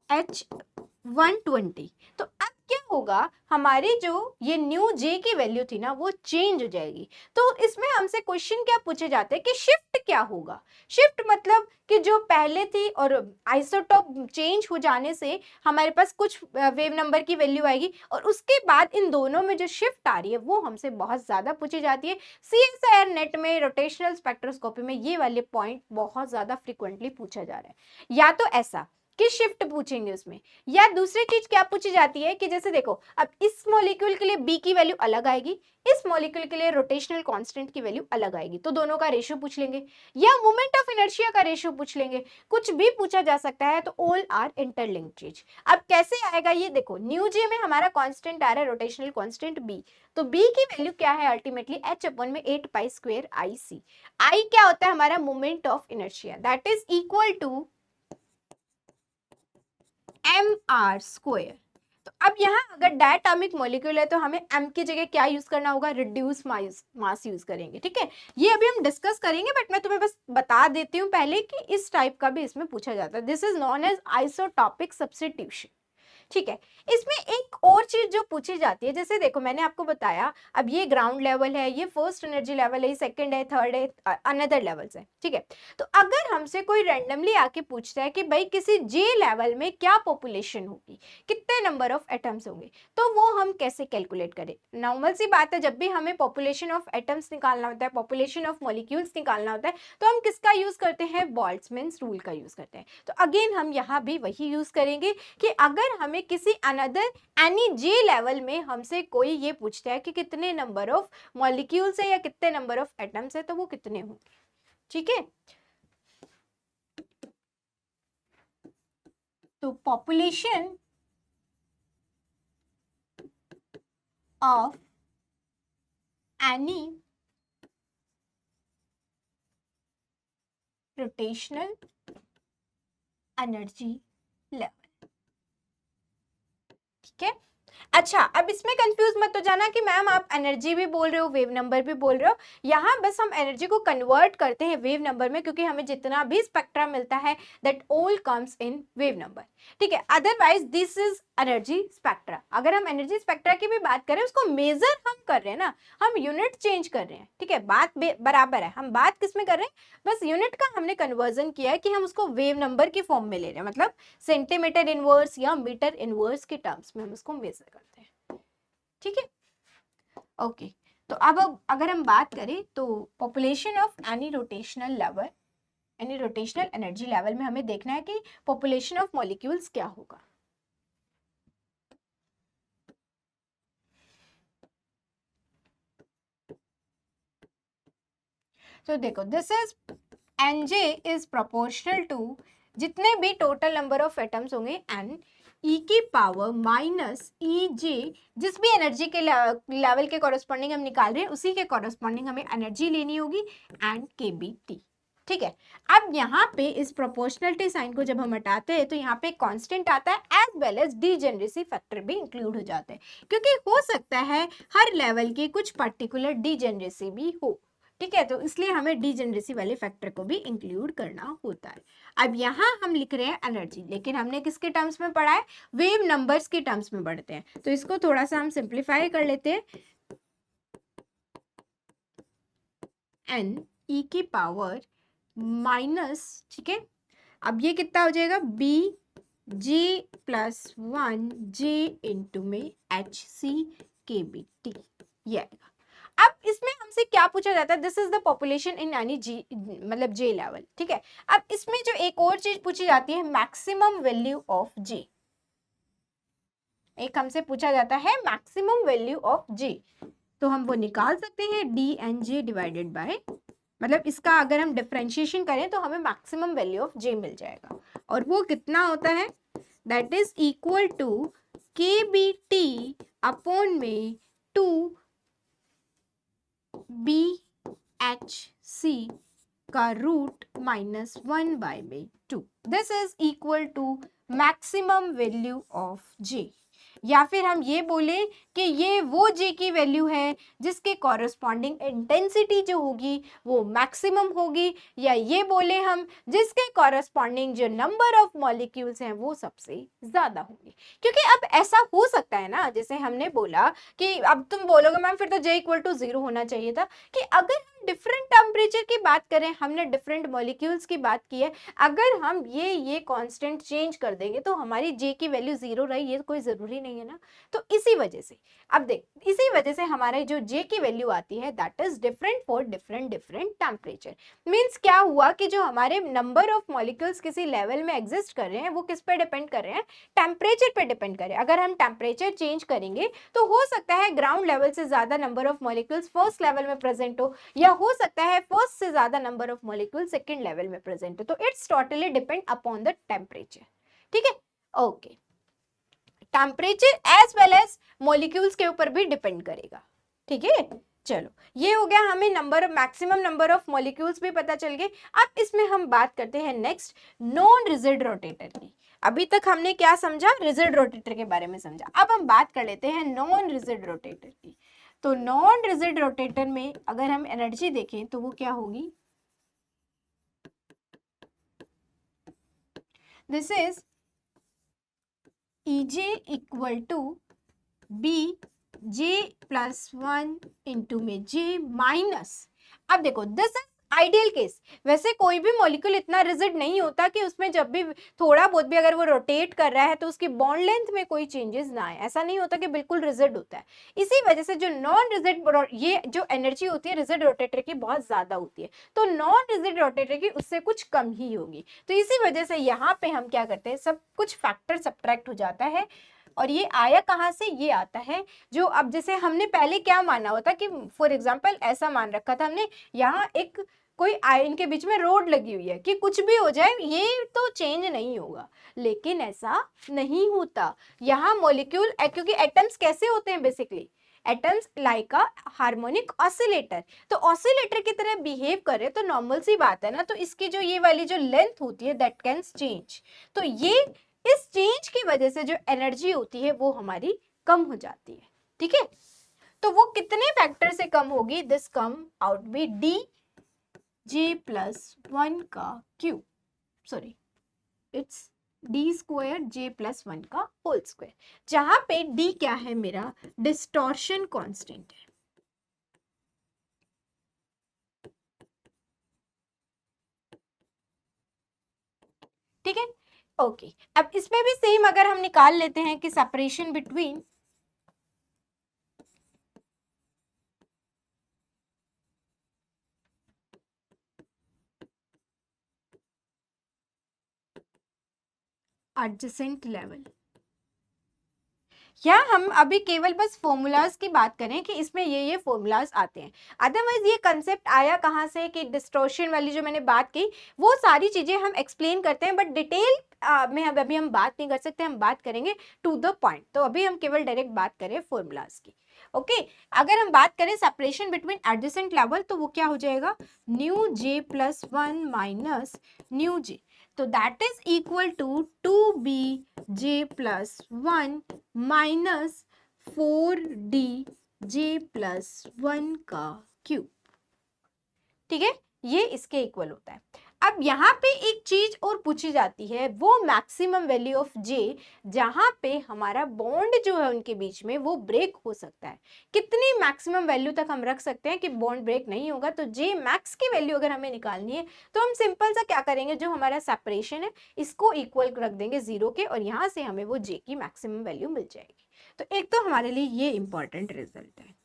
H120, तो अब क्या होगा, हमारी जो ये न्यू J की वैल्यू थी ना वो चेंज हो जाएगी। तो इसमें हमसे क्वेश्चन क्या पूछे जाते हैं कि शिफ्ट क्या होगा। शिफ्ट मतलब कि जो पहले थी और आइसोटॉप चेंज हो जाने से हमारे पास कुछ वेव नंबर की वैल्यू आएगी, और उसके बाद इन दोनों में जो शिफ्ट आ रही है वो हमसे बहुत ज़्यादा पूछी जाती है। CSIR नेट में रोटेशनल स्पेक्ट्रोस्कोपी में ये वाले पॉइंट बहुत ज़्यादा फ्रिक्वेंटली पूछा जा रहा है। या तो ऐसा कि शिफ्ट पूछेंगे उसमें, या दूसरी चीज क्या पूछी जाती है कि जैसे देखो, अब इस मॉलिक्यूल के लिए बी की वैल्यू अलग आएगी, इस मॉलिक्यूल के लिए रोटेशनल कांस्टेंट की वैल्यू अलग आएगी, तो दोनों का रेशियो पूछ लेंगे, या मोमेंट ऑफ इनर्शिया का रेशियो पूछ लेंगे, कुछ भी पूछा जा सकता है। तो ऑल आर इंटरलिंक्ड चीज। अब कैसे आएगा ये देखो, न्यू जे में हमारा कांस्टेंट आ रहा है रोटेशनल कांस्टेंट बी, तो बी की वैल्यू क्या है अल्टीमेटली h अपन में 8 पाई स्क्वायर आई सी। आई क्या होता है हमारा moment of inertia, that is equal to mr square. तो अब यहाँ अगर डायटोमिक मॉलिक्यूल है तो हमें m की जगह क्या यूज करना होगा, रिड्यूस मास यूज करेंगे। ठीक है, ये अभी हम डिस्कस करेंगे, बट मैं तुम्हें बस बता देती हूँ पहले कि इस टाइप का भी इसमें पूछा जाता है। This is known as isotopic substitution. ठीक है, इसमें एक और चीज जो पूछी जाती है, जैसे देखो मैंने आपको बताया अब ये ग्राउंड लेवल है, ये फर्स्ट एनर्जी लेवल है, सेकंड है, थर्ड है, अनदर लेवल्स है। ठीक है, तो अगर हमसे कोई रैंडमली आके पूछता है कि भाई किसी जे लेवल में क्या पॉपुलेशन होगी, कितने नंबर ऑफ एटम्स होंगे, तो वो हम कैसे कैलकुलेट करें। नॉर्मल सी बात है, जब भी हमें पॉपुलेशन ऑफ एटम्स निकालना होता है, पॉपुलेशन ऑफ मॉलिक्यूल्स निकालना होता है, तो हम किसका यूज करते हैं, बोल्ट्जमैन रूल का यूज करते हैं। तो अगेन हम यहाँ भी वही यूज करेंगे कि अगर हमें किसी अनदर एनी जे लेवल में हमसे कोई ये पूछता है कि कितने नंबर ऑफ मॉलिक्यूल्स है या कितने नंबर ऑफ एटम्स है, तो वो कितने होंगे। ठीक है, तो population of any rotational energy level. ठीक है, अच्छा अब इसमें कंफ्यूज मत हो जाना कि मैम आप एनर्जी भी बोल रहे हो, वेव नंबर भी बोल रहे हो। यहाँ बस हम एनर्जी को कन्वर्ट करते हैं वेव नंबर में, क्योंकि हमें जितना भी स्पेक्ट्रा मिलता है that all comes in wave number. ठीक है, otherwise this is energy spectra. अगर हम एनर्जी स्पेक्ट्रा की भी बात करें, उसको मेजर हम कर रहे हैं ना, हम यूनिट चेंज कर रहे हैं। ठीक है, बात बराबर है, हम बात किस में कर रहे हैं, बस यूनिट का हमने कन्वर्जन किया है कि हम उसको वेव नंबर की फॉर्म में ले रहे हैं, मतलब सेंटीमीटर इनवर्स या मीटर इनवर्स के टर्म्स में हम उसको मेजर करते हैं। ठीक है, ओके। तो अब अगर हम बात करें तो population of any rotational level, any rotational energy level में हमें देखना है कि पॉपुलेशन ऑफ मॉलिक्यूल्स क्या होगा। तो देखो this is nj is proportional to जितने भी टोटल नंबर ऑफ एटम्स होंगे n e की पावर माइनस ई जे, जिस भी एनर्जी के लेवल के कॉरेस्पॉन्डिंग हम निकाल रहे हैं उसी के कॉरेस्पॉन्डिंग हमें एनर्जी लेनी होगी, एंड के बी टी। ठीक है, अब यहाँ पे इस प्रोपोर्शनलिटी साइन को जब हम हटाते हैं तो यहाँ पे कांस्टेंट आता है, as well as degeneracy factor भी इंक्लूड हो जाते हैं, क्योंकि हो सकता है हर लेवल की कुछ पर्टिकुलर डीजेनरेसी भी हो। ठीक है, तो इसलिए हमें डीजेनरेसी वाले फैक्टर को भी इंक्लूड करना होता है। अब यहाँ हम लिख रहे हैं एनर्जी, लेकिन हमने किसके टर्म्स में पढ़ा है, वेव नंबर्स के टर्म्स में पढ़ते हैं। तो इसको थोड़ा सा हम सिंप्लीफाई कर लेते हैं, एन ई की पावर माइनस, ठीक है, अब ये कितना हो जाएगा, बी जी प्लस 1 जे इंटू में एच सी के बी टी, ये आएगा। अब इसमें हमसे क्या पूछा जाता है, this is the population in any G मतलब जे लेवल। ठीक है, अब इसमें जो एक और चीज पूछी जाती है, मैक्सिमम वैल्यू ऑफ जे। एक हमसे पूछा जाता है मैक्सिमम वैल्यू ऑफ जे, तो हम वो निकाल सकते हैं D N J divided by, मतलब इसका अगर हम डिफरेंशिएशन करें तो हमें मैक्सिमम वैल्यू ऑफ जे मिल जाएगा, और वो कितना होता है, that is equal to K B T upon में 2 बी एच सी का root minus 1/2। This is equal to maximum value of J. या फिर हम ये बोले कि ये वो J की वैल्यू है जिसके कॉरस्पॉन्डिंग इंटेंसिटी जो होगी वो मैक्सिमम होगी, या ये बोले हम जिसके कॉरस्पॉन्डिंग जो नंबर ऑफ मॉलिक्यूल्स हैं वो सबसे ज़्यादा होगी। क्योंकि अब ऐसा हो सकता है ना, जैसे हमने बोला कि अब तुम बोलोगे मैम फिर तो J इक्वल टू 0 होना चाहिए था, कि अगर हम डिफरेंट टेम्परेचर की बात करें, हमने डिफरेंट मॉलिक्यूल्स की बात की है, अगर हम ये कांस्टेंट चेंज कर देंगे तो हमारी J की वैल्यू 0 रही, ये कोई ज़रूरी नहीं है ना। तो इसी वजह से अब देख, इसी वजह से हमारे जो J की वैल्यू आती है that is different for different temperature. Means क्या हुआ कि जो हमारे नंबर ऑफ मॉलिक्यूल्स किसी लेवल में एग्जिस्ट कर रहे हैं वो किस पे डिपेंड कर रहे हैं, टेम्परेचर पे डिपेंड कर रहे हैं। अगर हम टेम्परेचर चेंज करेंगे तो हो सकता है ग्राउंड लेवल से ज्यादा number of molecules first level में प्रेजेंट हो, या हो सकता है फर्स्ट से ज्यादा number of molecule second level में प्रेजेंट हो। तो it's totally depend upon the temperature. ठीक है, okay. Temperature as well as molecules के ऊपर भी डिपेंड करेगा। ठीक है, चलो ये हो गया, हमें number of maximum number of molecules भी पता चल गए। अब इसमें हम बात करते हैं नेक्स्ट नॉन रिजिड रोटेटर की। अभी तक हमने क्या समझा, रिजिड रोटेटर के बारे में समझा। अब हम बात कर लेते हैं नॉन रिजिड रोटेटर की। तो नॉन रिजिड रोटेटर में अगर हम एनर्जी देखें तो वो क्या होगी, this is EJ equal to B J plus 1 into में जे माइनस। अब देखो दिस इज आइडियल केस। वैसे कोई भी मॉलिक्यूल इतना रिजिड नहीं होता कि उसमें जब भी थोड़ा बहुत भी अगर वो रोटेट कर रहा है तो उसकी बॉन्ड लेंथ में कोई चेंजेस ना आए, ऐसा नहीं होता कि बिल्कुल रिजिड होता है। इसी वजह से जो नॉन रिजिड, ये जो एनर्जी होती है रिजिड रोटेटर की बहुत ज्यादा होती है, तो नॉन रिजिड रोटेटर की उससे कुछ कम ही होगी। तो इसी वजह से यहाँ पे हम क्या करते हैं, सब कुछ फैक्टर सब्ट्रैक्ट हो जाता है। और ये आया कहाँ से, ये आता है जो, अब जैसे हमने पहले क्या माना होता कि फॉर एग्जांपल ऐसा मान रखा था हमने, यहाँ एक कोई आयन के बीच में रोड लगी हुई है कि कुछ भी हो जाए ये तो चेंज नहीं होगा, लेकिन ऐसा नहीं होता। यहाँ मॉलिक्यूल, क्योंकि एटम्स कैसे होते हैं बेसिकली, एटम्स लाइक अ हार्मोनिक ऑसिलेटर, तो ऑसिलेटर की तरह बिहेव करे तो नॉर्मल सी बात है ना, तो इसकी जो ये वाली जो लेंथ होती है दैट कैन चेंज। तो ये इस चेंज की वजह से जो एनर्जी होती है वो हमारी कम हो जाती है। ठीक है, तो वो कितने फैक्टर से कम होगी, this come out B D J plus 1 का cube, sorry it's D square J plus 1 का होल स्क्वायर, जहां पे डी क्या है, मेरा डिस्टॉर्शन कांस्टेंट है। ठीक है, ओके। अब इसमें भी सेम अगर हम निकाल लेते हैं कि सेपरेशन बिटवीन एडजेसेंट लेवल, या हम अभी केवल बस फॉर्मूलाज की बात करें कि इसमें ये फॉर्मूलाज आते हैं, अदरवाइज ये कंसेप्ट आया कहाँ से कि डिस्टॉर्शन वाली जो मैंने बात की वो सारी चीजें हम एक्सप्लेन करते हैं, बट डिटेल में अभी हम बात नहीं कर सकते, हम बात करेंगे टू द पॉइंट। तो अभी हम केवल डायरेक्ट बात करें फॉर्मूलाज की। ओके, अगर हम बात करें सेपरेशन बिटवीन एडजेसेंट लेवल तो वो क्या हो जाएगा, nu J plus 1 minus nu J, तो that is equal to 2b J plus 1 minus 4d J plus 1 का क्यूब। ठीक है, ये इसके इक्वल होता है। अब यहाँ पे एक चीज और पूछी जाती है, वो मैक्सिमम वैल्यू ऑफ जे जहां पे हमारा बॉन्ड जो है उनके बीच में वो ब्रेक हो सकता है। कितनी मैक्सिमम वैल्यू तक हम रख सकते हैं कि बॉन्ड ब्रेक नहीं होगा, तो जे मैक्स की वैल्यू अगर हमें निकालनी है तो हम सिंपल सा क्या करेंगे, जो हमारा सेपरेशन है इसको इक्वल रख देंगे 0 के, और यहाँ से हमें वो जे की मैक्सिमम वैल्यू मिल जाएगी। तो एक तो हमारे लिए ये इंपॉर्टेंट रिजल्ट है।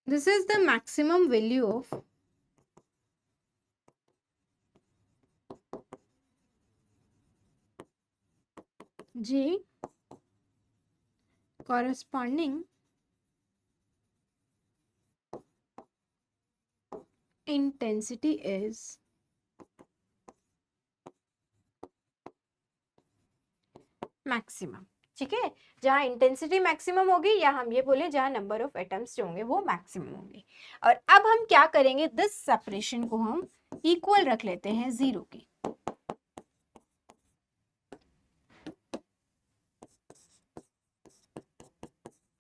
This is the maximum value of J corresponding intensity is maximum. ठीक है, जहाँ इंटेंसिटी मैक्सिमम होगी, या हम ये बोले जहाँ नंबर ऑफ एटम्स जो होंगे वो मैक्सिमम होंगे। और अब हम क्या करेंगे, दिस सेपरेशन को हम इक्वल रख लेते हैं 0 की।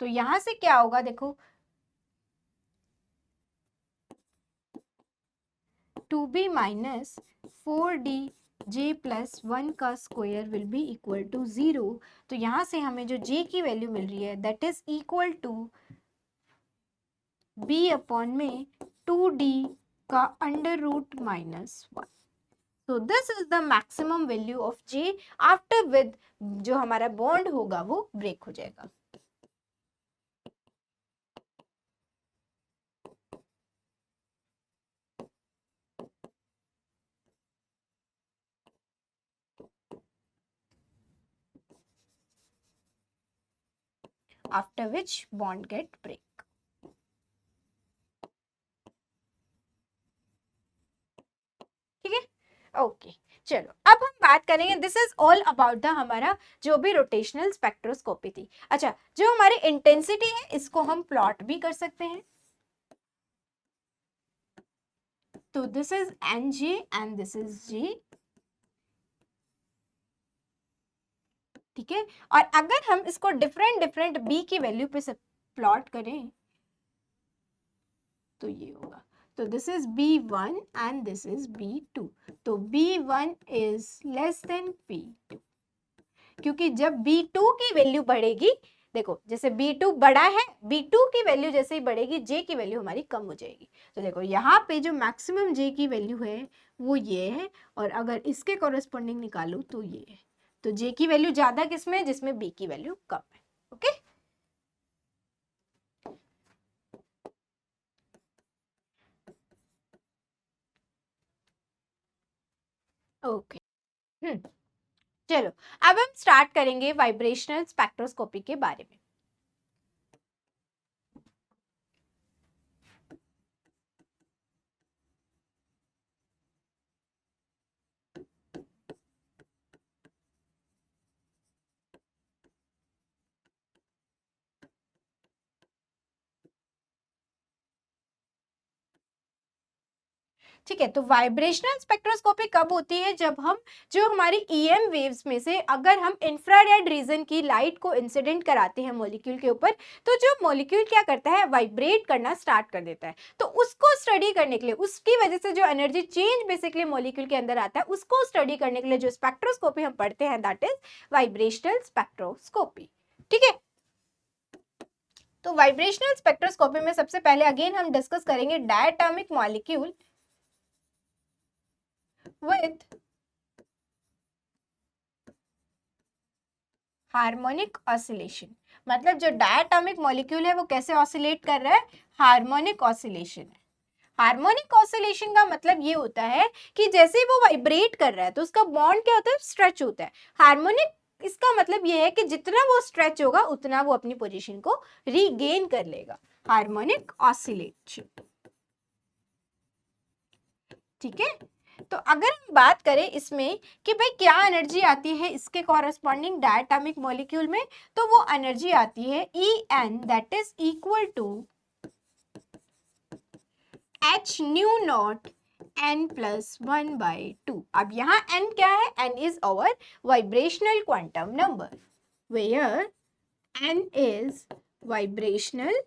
तो यहां से क्या होगा, देखो 2b minus 4d j plus 1 का square will be equal to 0। तो यहां से हमें जो j की वैल्यू मिल रही है that is equal to b upon में 2d का अंडर रूट माइनस 1। तो this is the maximum value of j after with जो हमारा बॉन्ड होगा वो ब्रेक हो जाएगा। After which bond get break। ठीक है, ओके चलो अब हम बात करेंगे, this is all about the हमारा जो भी रोटेशनल स्पेक्ट्रोस्कोपी थी। अच्छा, जो हमारी इंटेंसिटी है इसको हम प्लॉट भी कर सकते हैं। तो this is N J and this is J. ठीक है, और अगर हम इसको डिफरेंट डिफरेंट बी की वैल्यू पे प्लॉट करें तो ये होगा। तो this is B1 and this is B2। तो B1 is less than B2, क्योंकि जब B2 की वैल्यू बढ़ेगी, देखो जैसे B2 बड़ा है, B2 की वैल्यू जैसे ही बढ़ेगी J की वैल्यू हमारी कम हो जाएगी। तो देखो यहाँ पे जो मैक्सिमम J की वैल्यू है वो ये है, और अगर इसके कॉरेस्पॉन्डिंग निकालो तो ये है। तो J की वैल्यू ज्यादा किसमें, जिसमें B की वैल्यू कम है। ओके, ओके चलो अब हम स्टार्ट करेंगे वाइब्रेशनल स्पेक्ट्रोस्कोपी के बारे में। ठीक है, तो वाइब्रेशनल स्पेक्ट्रोस्कोपी कब होती है, जब हम जो हमारी ईएम वेव्स में से अगर हम इंफ्रारेड रीजन की लाइट को इंसिडेंट कराते हैं मॉलिक्यूल के ऊपर, तो जो मॉलिक्यूल क्या करता है, वाइब्रेट करना स्टार्ट कर देता है। तो उसको स्टडी करने के लिए, उसकी वजह से जो एनर्जी चेंज बेसिकली मॉलिक्यूल के अंदर आता है, उसको स्टडी करने के लिए जो स्पेक्ट्रोस्कोपी हम पढ़ते हैं दैट इज वाइब्रेशनल स्पेक्ट्रोस्कोपी। ठीक है, तो वाइब्रेशनल स्पेक्ट्रोस्कोपी में सबसे पहले अगेन हम डिस्कस करेंगे diatomic molecule with harmonic oscillation. मतलब जो डायटोमिक मॉलिक्यूल है वो कैसे ऑसिलेट कर रहा है, हार्मोनिक ऑसिलेशन है। हार्मोनिक ऑसिलेशन का मतलब ये होता है कि जैसे वो वाइब्रेट कर रहा है तो उसका बॉन्ड क्या होता है, स्ट्रेच होता है। हार्मोनिक इसका मतलब ये है कि जितना वो स्ट्रेच होगा उतना वो अपनी पोजीशन को रीगेन कर लेगा, हार्मोनिक ऑसिलेशन। ठीक है, तो अगर हम बात करें इसमें कि भाई क्या एनर्जी आती है इसके कॉरेस्पॉन्डिंग डायटोमिक मॉलिक्यूल में, तो वो एनर्जी आती है En that is equal to h nu naught n plus 1/2। अब यहाँ n क्या है, n is our vibrational quantum number, where n is vibrational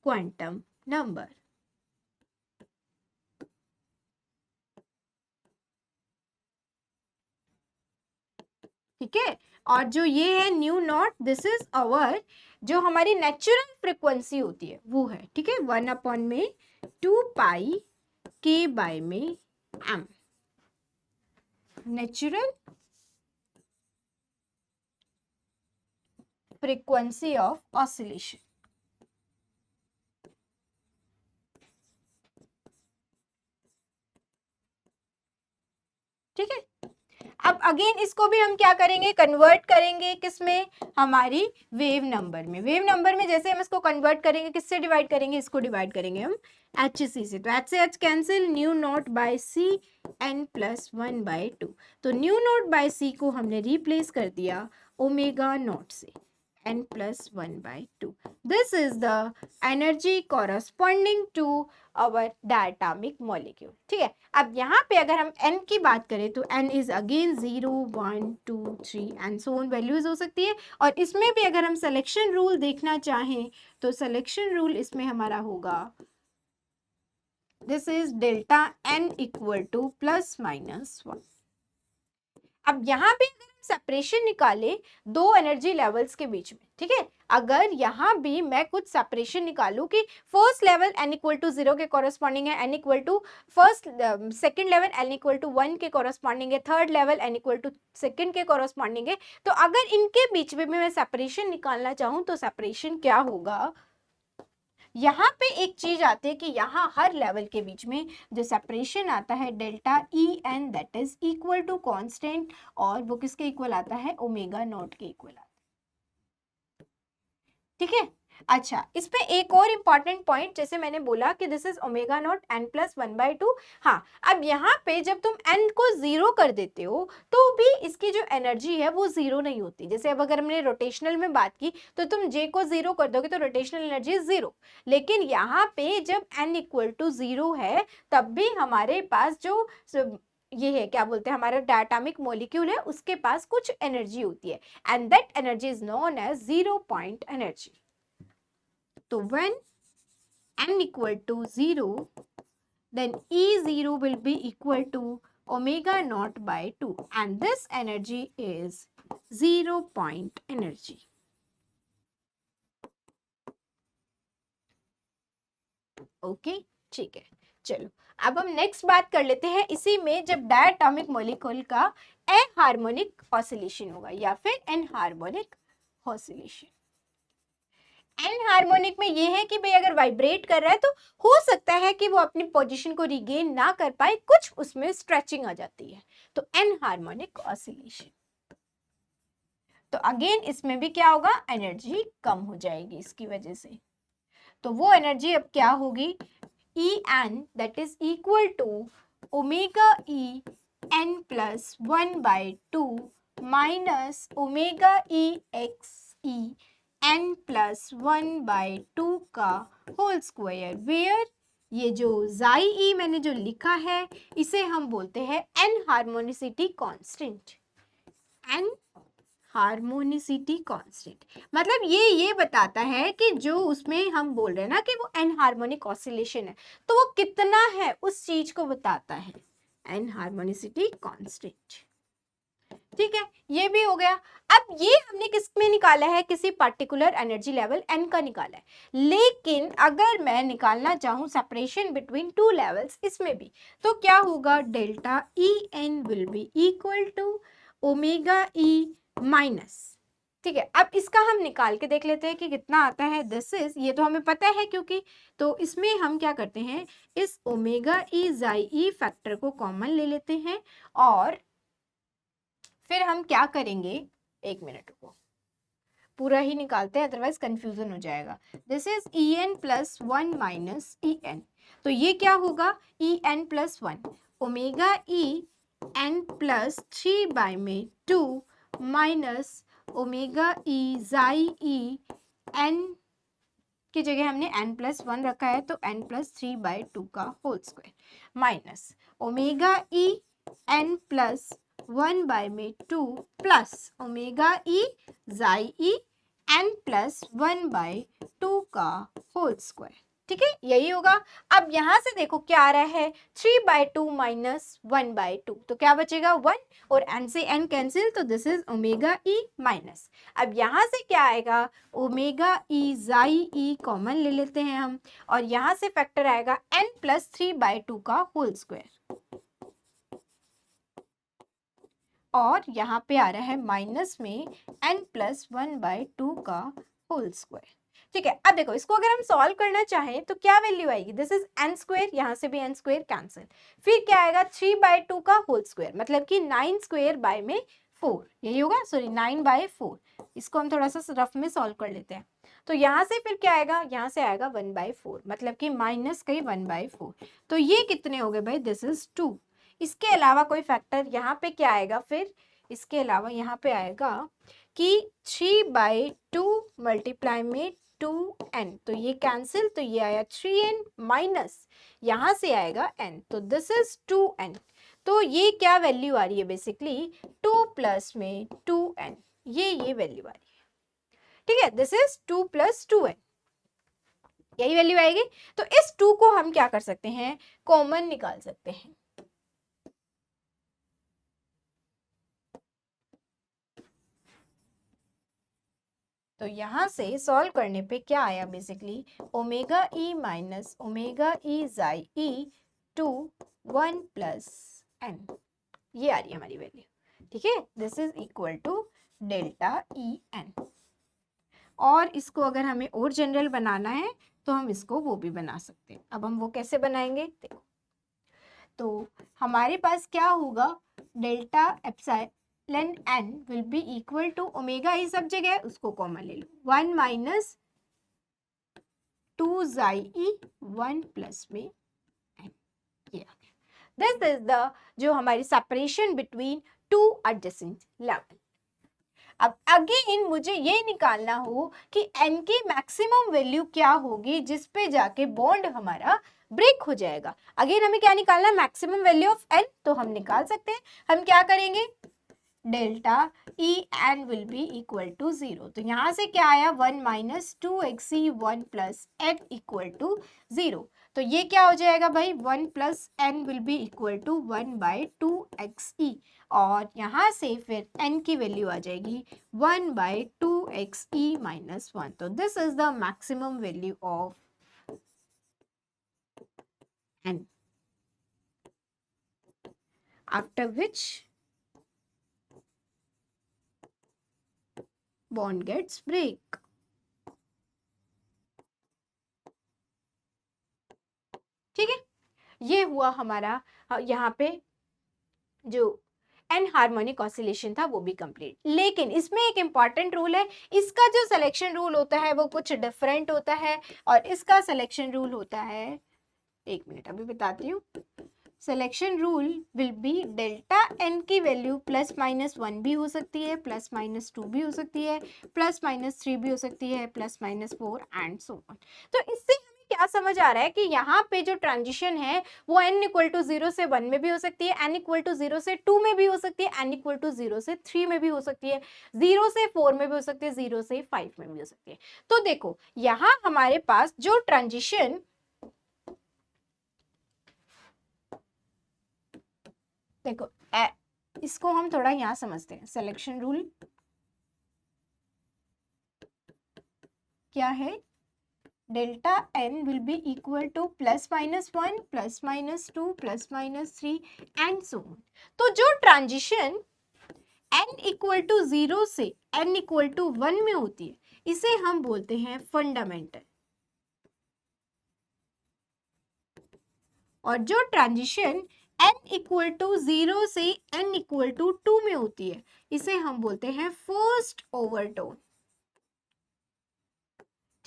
quantum number. ठीक है, और जो ये है nu naught, this is our जो हमारी नेचुरल फ्रिक्वेंसी होती है वो है। ठीक है, 1 में 2 पाई के बाय में M, natural frequency of oscillation. ठीक है, अब अगेन इसको भी हम क्या करेंगे, कन्वर्ट करेंगे किसमें, हमारी वेव नंबर में। वेव नंबर में जैसे हम इसको कन्वर्ट करेंगे, किससे डिवाइड करेंगे, इसको डिवाइड करेंगे हम एच सी से। तो एच से H cancel, nu naught by C N plus 1/2। तो न्यू नॉट बाय सी को हमने रिप्लेस कर दिया ओमेगा नॉट से। n plus 1/2. This is the energy corresponding to our diatomic molecule. ठीक है, अब यहाँ पे अगर हम n की बात करें तो n is again 0, 1, 2, 3 and so on values हो सकती है। और इसमें भी अगर हम सिलेक्शन रूल देखना चाहें तो सिलेक्शन रूल इसमें हमारा होगा, this is delta n equal to plus minus 1। अब यहाँ पे अगर हम सेपरेशन निकाले दो एनर्जी लेवल्स के बीच में, ठीक है, अगर यहाँ भी मैं कुछ सेपरेशन निकालूं कि first level n equal to 0 के कॉरस्पॉन्डिंग है, n equal to first second level n equal to 1 के कॉरस्पॉन्डिंग है, third level n equal to second के कॉरस्पॉन्डिंग है, तो अगर इनके बीच में मैं सेपरेशन निकालना चाहूँ तो सेपरेशन क्या होगा, यहाँ पे एक चीज आती है कि यहाँ हर लेवल के बीच में जो सेपरेशन आता है delta E N that is equal to constant, और वो किसके इक्वल आता है, ओमेगा नॉट के इक्वल आता है। ठीक है, अच्छा इस पे एक और इम्पॉर्टेंट पॉइंट, जैसे मैंने बोला कि this is omega naught n plus 1/2। हाँ, अब यहाँ पे जब तुम n को 0 कर देते हो तो भी इसकी जो एनर्जी है वो 0 नहीं होती। जैसे अब अगर हमने रोटेशनल में बात की तो तुम j को 0 कर दोगे तो रोटेशनल एनर्जी 0, लेकिन यहाँ पे जब n इक्वल टू 0 है तब भी हमारे पास जो ये है, क्या बोलते हैं, हमारा डायटोमिक मॉलिक्यूल है उसके पास कुछ एनर्जी होती है, and that energy is known as 0 point energy. तो when n equal to 0, then E0 will be equal to omega naught by 2 and this energy is 0 point energy. Okay ठीक है, चलो अब हम नेक्स्ट बात कर लेते हैं इसी में, जब डायटोमिक मॉलिक्यूल का अहार्मोनिक ऑसिलेशन होगा या फिर एनहार्मोनिक ऑसिलेशन। एनहार्मोनिक में ये है कि भाई अगर वाइब्रेट कर रहा है तो हो सकता है कि वो अपनी पोजीशन को रिगेन ना कर पाए, कुछ उसमें स्ट्रेचिंग आ जाती है, तो एनहार्मोनिक ऑसिलेशन। तो अगेन इसमें भी क्या होगा, एनर्जी कम हो जाएगी इसकी वजह से। तो वो एनर्जी अब क्या होगी, E N that is equal to omega E N plus 1/2 minus omega E X E n plus 1/2 का होल स्क्वायर, वेयर ये जो जाई ई मैंने जो लिखा है इसे हम बोलते हैं anharmonicity constant. Anharmonicity constant मतलब ये बताता है कि जो उसमें हम बोल रहे हैं ना कि वो एन हार्मोनिक ऑसिलेशन है, तो वो कितना है उस चीज को बताता है, एन हार्मोनिसिटी कांस्टेंट। ठीक है, ये भी हो गया। अब ये हमने किस में निकाला है, किसी पर्टिकुलर एनर्जी लेवल n का निकाला है, लेकिन अगर मैं निकालना चाहूं सेपरेशन बिटवीन टू लेवल्स इसमें भी, तो क्या होगा, delta E N will be equal to omega E minus. ठीक है, अब इसका हम निकाल के देख लेते हैं कि कितना आता है। दिस इज, ये तो हमें पता है क्योंकि, तो इसमें हम क्या करते हैं, इस ओमेगा ई जाई ई फैक्टर को कॉमन ले लेते हैं और फिर हम क्या करेंगे, एक मिनट को पूरा ही निकालते हैं अदरवाइज कंफ्यूजन हो जाएगा। This is E N plus 1 minus E N, तो ये क्या होगा, E N plus 1 omega E N plus 3/2 minus omega E xi E N की जगह हमने n प्लस 1 रखा है तो n प्लस 3/2 का होल स्क्वायर माइनस ओमेगा ई n plus 1/2 plus omega E xi E n plus 1/2 का होल स्क्वायर। ठीक है, यही होगा। अब यहां से देखो क्या आ रहा है, 3/2 माइनस 1/2, तो क्या बचेगा 1 और n से n कैंसिल, तो this is omega E minus. अब यहां से क्या आएगा, ओमेगा ई जाई ई कॉमन ले लेते हैं हम, और यहां से फैक्टर आएगा n प्लस 3/2 का होल स्क्वायर, और यहाँ पे आ रहा है माइनस में n प्लस 1/2 का होल स्क्वायर। ठीक है, अब देखो इसको अगर हम सॉल्व करना चाहें तो क्या वैल्यू आएगी, दिस इज n स्क्वायर, यहाँ से भी n स्क्वायर कैंसिल, फिर क्या आएगा 3/2 का होल स्क्वायर, मतलब कि 9 स्क्वायर बाय में 4, यही होगा, सॉरी 9/4। इसको हम थोड़ा सा रफ में सॉल्व कर लेते हैं, तो यहाँ से फिर क्या आएगा, यहाँ से आएगा 1/4, मतलब कि माइनस का 1/4, तो ये कितने हो गए भाई, दिस इज 2। इसके अलावा कोई फैक्टर यहाँ पे क्या आएगा, फिर इसके अलावा यहाँ पे आएगा कि 3/2 मल्टीप्लाई में 2n, तो ये कैंसिल, तो ये आया 3n माइनस यहाँ से आएगा n, तो दिस इज 2n। तो ये क्या वैल्यू आ रही है बेसिकली 2 प्लस में 2n, ये वैल्यू आ रही है। ठीक है, दिस इज 2 प्लस 2n, यही वैल्यू आएगी। तो इस 2 को हम क्या कर सकते हैं, कॉमन निकाल सकते हैं। तो यहां से सॉल्व करने पे क्या आया basically, omega E minus omega E xi E to 1 plus n, ये आ रही है हमारी वैल्यू। ठीक है, this is equal to delta E N. और इसको अगर हमें और जनरल बनाना है तो हम इसको वो भी बना सकते हैं। अब हम वो कैसे बनाएंगे देखो, तो हमारे पास क्या होगा, delta epsilon N will be equal to omega E सब जगह है उसको कॉमन ले लो, 1 माइनस 2 जाई ई 1 प्लस में एन, ये आ गया। दिस इज द जो हमारी separation between two adjacent level. अब अगेन मुझे ये निकालना हो कि n की मैक्सिमम वैल्यू क्या होगी जिस पे जाके बॉन्ड हमारा ब्रेक हो जाएगा। अगेन हमें क्या निकालना है, मैक्सिमम वैल्यू ऑफ n, तो हम निकाल सकते हैं। हम क्या करेंगे, delta E N will be equal to 0, तो यहाँ से क्या आया 1 minus 2xe 1 plus N equal to 0, तो ये क्या हो जाएगा भाई 1 plus N will be equal to 1/2xe, और यहाँ से फिर n की वैल्यू आ जाएगी 1/2xe माइनस 1, तो this is the maximum value of n, after which bond gets break। ठीक है, ये हुआ हमारा यहाँ पे जो एन हार्मोनिक ऑसिलेशन था वो भी कंप्लीट। लेकिन इसमें एक इंपॉर्टेंट रूल है, इसका जो सिलेक्शन रूल होता है वो कुछ डिफरेंट होता है, और इसका सिलेक्शन रूल होता है, एक मिनट अभी बताती हूँ। Selection rule will be delta N की वैल्यू प्लस माइनस 1 भी हो सकती है, प्लस माइनस 2 भी हो सकती है, प्लस माइनस 3 भी हो सकती है, plus minus 4 and so on. तो इससे हमें क्या समझ आ रहा है कि यहाँ पे जो ट्रांजिशन है वो n इक्वल टू 0 से 1 में भी हो सकती है, n इक्वल टू 0 से 2 में भी हो सकती है, n इक्वल टू 0 से 3 में भी हो सकती है, 0 से 4 में भी हो सकती है, 0 से 5 में भी हो सकती है। तो देखो यहाँ हमारे पास जो ट्रांजिशन, देखो इसको हम थोड़ा यहाँ समझते हैं। सिलेक्शन रूल क्या है, delta N will be equal to plus minus 1 plus minus 2 plus minus 3 and so on. तो जो ट्रांजिशन n इक्वल टू 0 से n इक्वल टू 1 में होती है इसे हम बोलते हैं फंडामेंटल, और जो ट्रांजिशन n इक्वल टू 0 से n इक्वल टू 2 में होती है इसे हम बोलते हैं फर्स्ट ओवरटोन।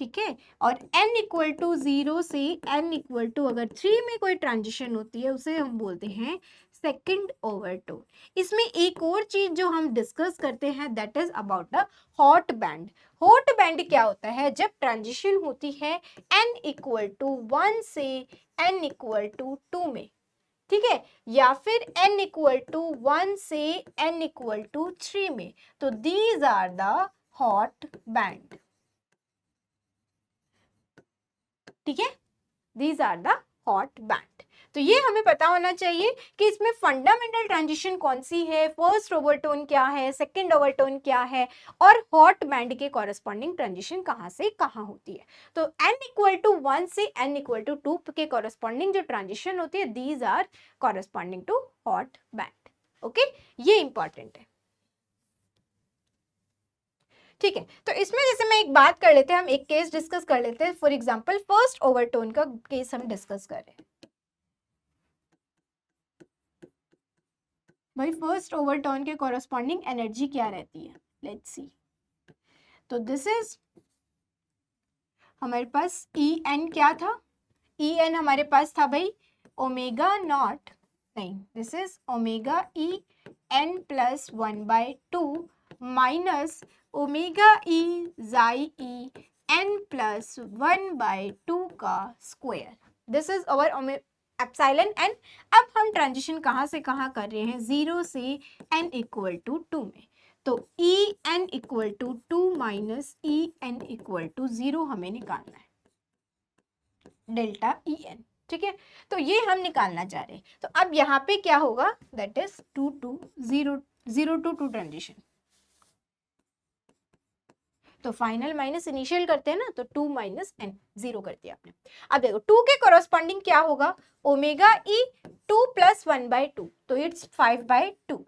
ठीक है, और n इक्वल टू 0 से n इक्वल टू अगर 3 में कोई ट्रांजिशन होती है उसे हम बोलते हैं सेकंड ओवरटोन। इसमें एक और चीज जो हम डिस्कस करते हैं that is about the hot band. Hot band क्या होता है, जब ट्रांजिशन होती है n इक्वल टू 1 से n इक्वल टू 2 में, ठीक है, या फिर n इक्वल टू 1 से n इक्वल टू 3 में, तो these are the hot band. ठीक है, these are the hot band. तो ये हमें पता होना चाहिए कि इसमें फंडामेंटल ट्रांजिशन कौन सी है, फर्स्ट ओवरटोन क्या है, सेकंड ओवरटोन क्या है, और हॉट बैंड के कॉरेस्पॉन्डिंग ट्रांजिशन कहाँ से कहाँ होती है। तो n इक्वल टू 1 से n इक्वल टू 2 के कॉरेस्पॉन्डिंग जो ट्रांजिशन होती है these are corresponding to hot band. Okay, ये इंपॉर्टेंट है। ठीक है, तो इसमें जैसे मैं एक बात कर लेते हैं, हम एक केस डिस्कस कर लेते हैं। फॉर एग्जांपल फर्स्ट ओवरटोन का केस हम डिस्कस कर रहे हैं। भाई फर्स्ट ओवरटोन के कॉरेस्पॉन्डिंग एनर्जी क्या रहती है, लेट्स सी। तो दिस इज हमारे पास ई एन क्या था, ई एन हमारे पास था भाई ओमेगा नॉट, नहीं this is omega E N plus 1/2 minus omega E xi E n plus 1/2 का square, this is our epsilon n। अब हम ट्रांजिशन कहाँ से कहाँ कर रहे हैं, 0 से n इक्वल टू 2 में, तो E N equal to 2 minus E N equal to 0 हमें निकालना है, डेल्टा ई एन। ठीक है, तो ये हम निकालना चाह रहे हैं। तो अब यहाँ पे क्या होगा, that is 2 to 0 0 to 2 transition, तो फाइनल माइनस इनिशियल करते हैं ना, तो 2 माइनस एन, 0 कर दिया आपने। अब देखो 2 के कॉरस्पॉन्डिंग क्या होगा, ओमेगा ई 2 प्लस 1/2, तो इट्स 5/2।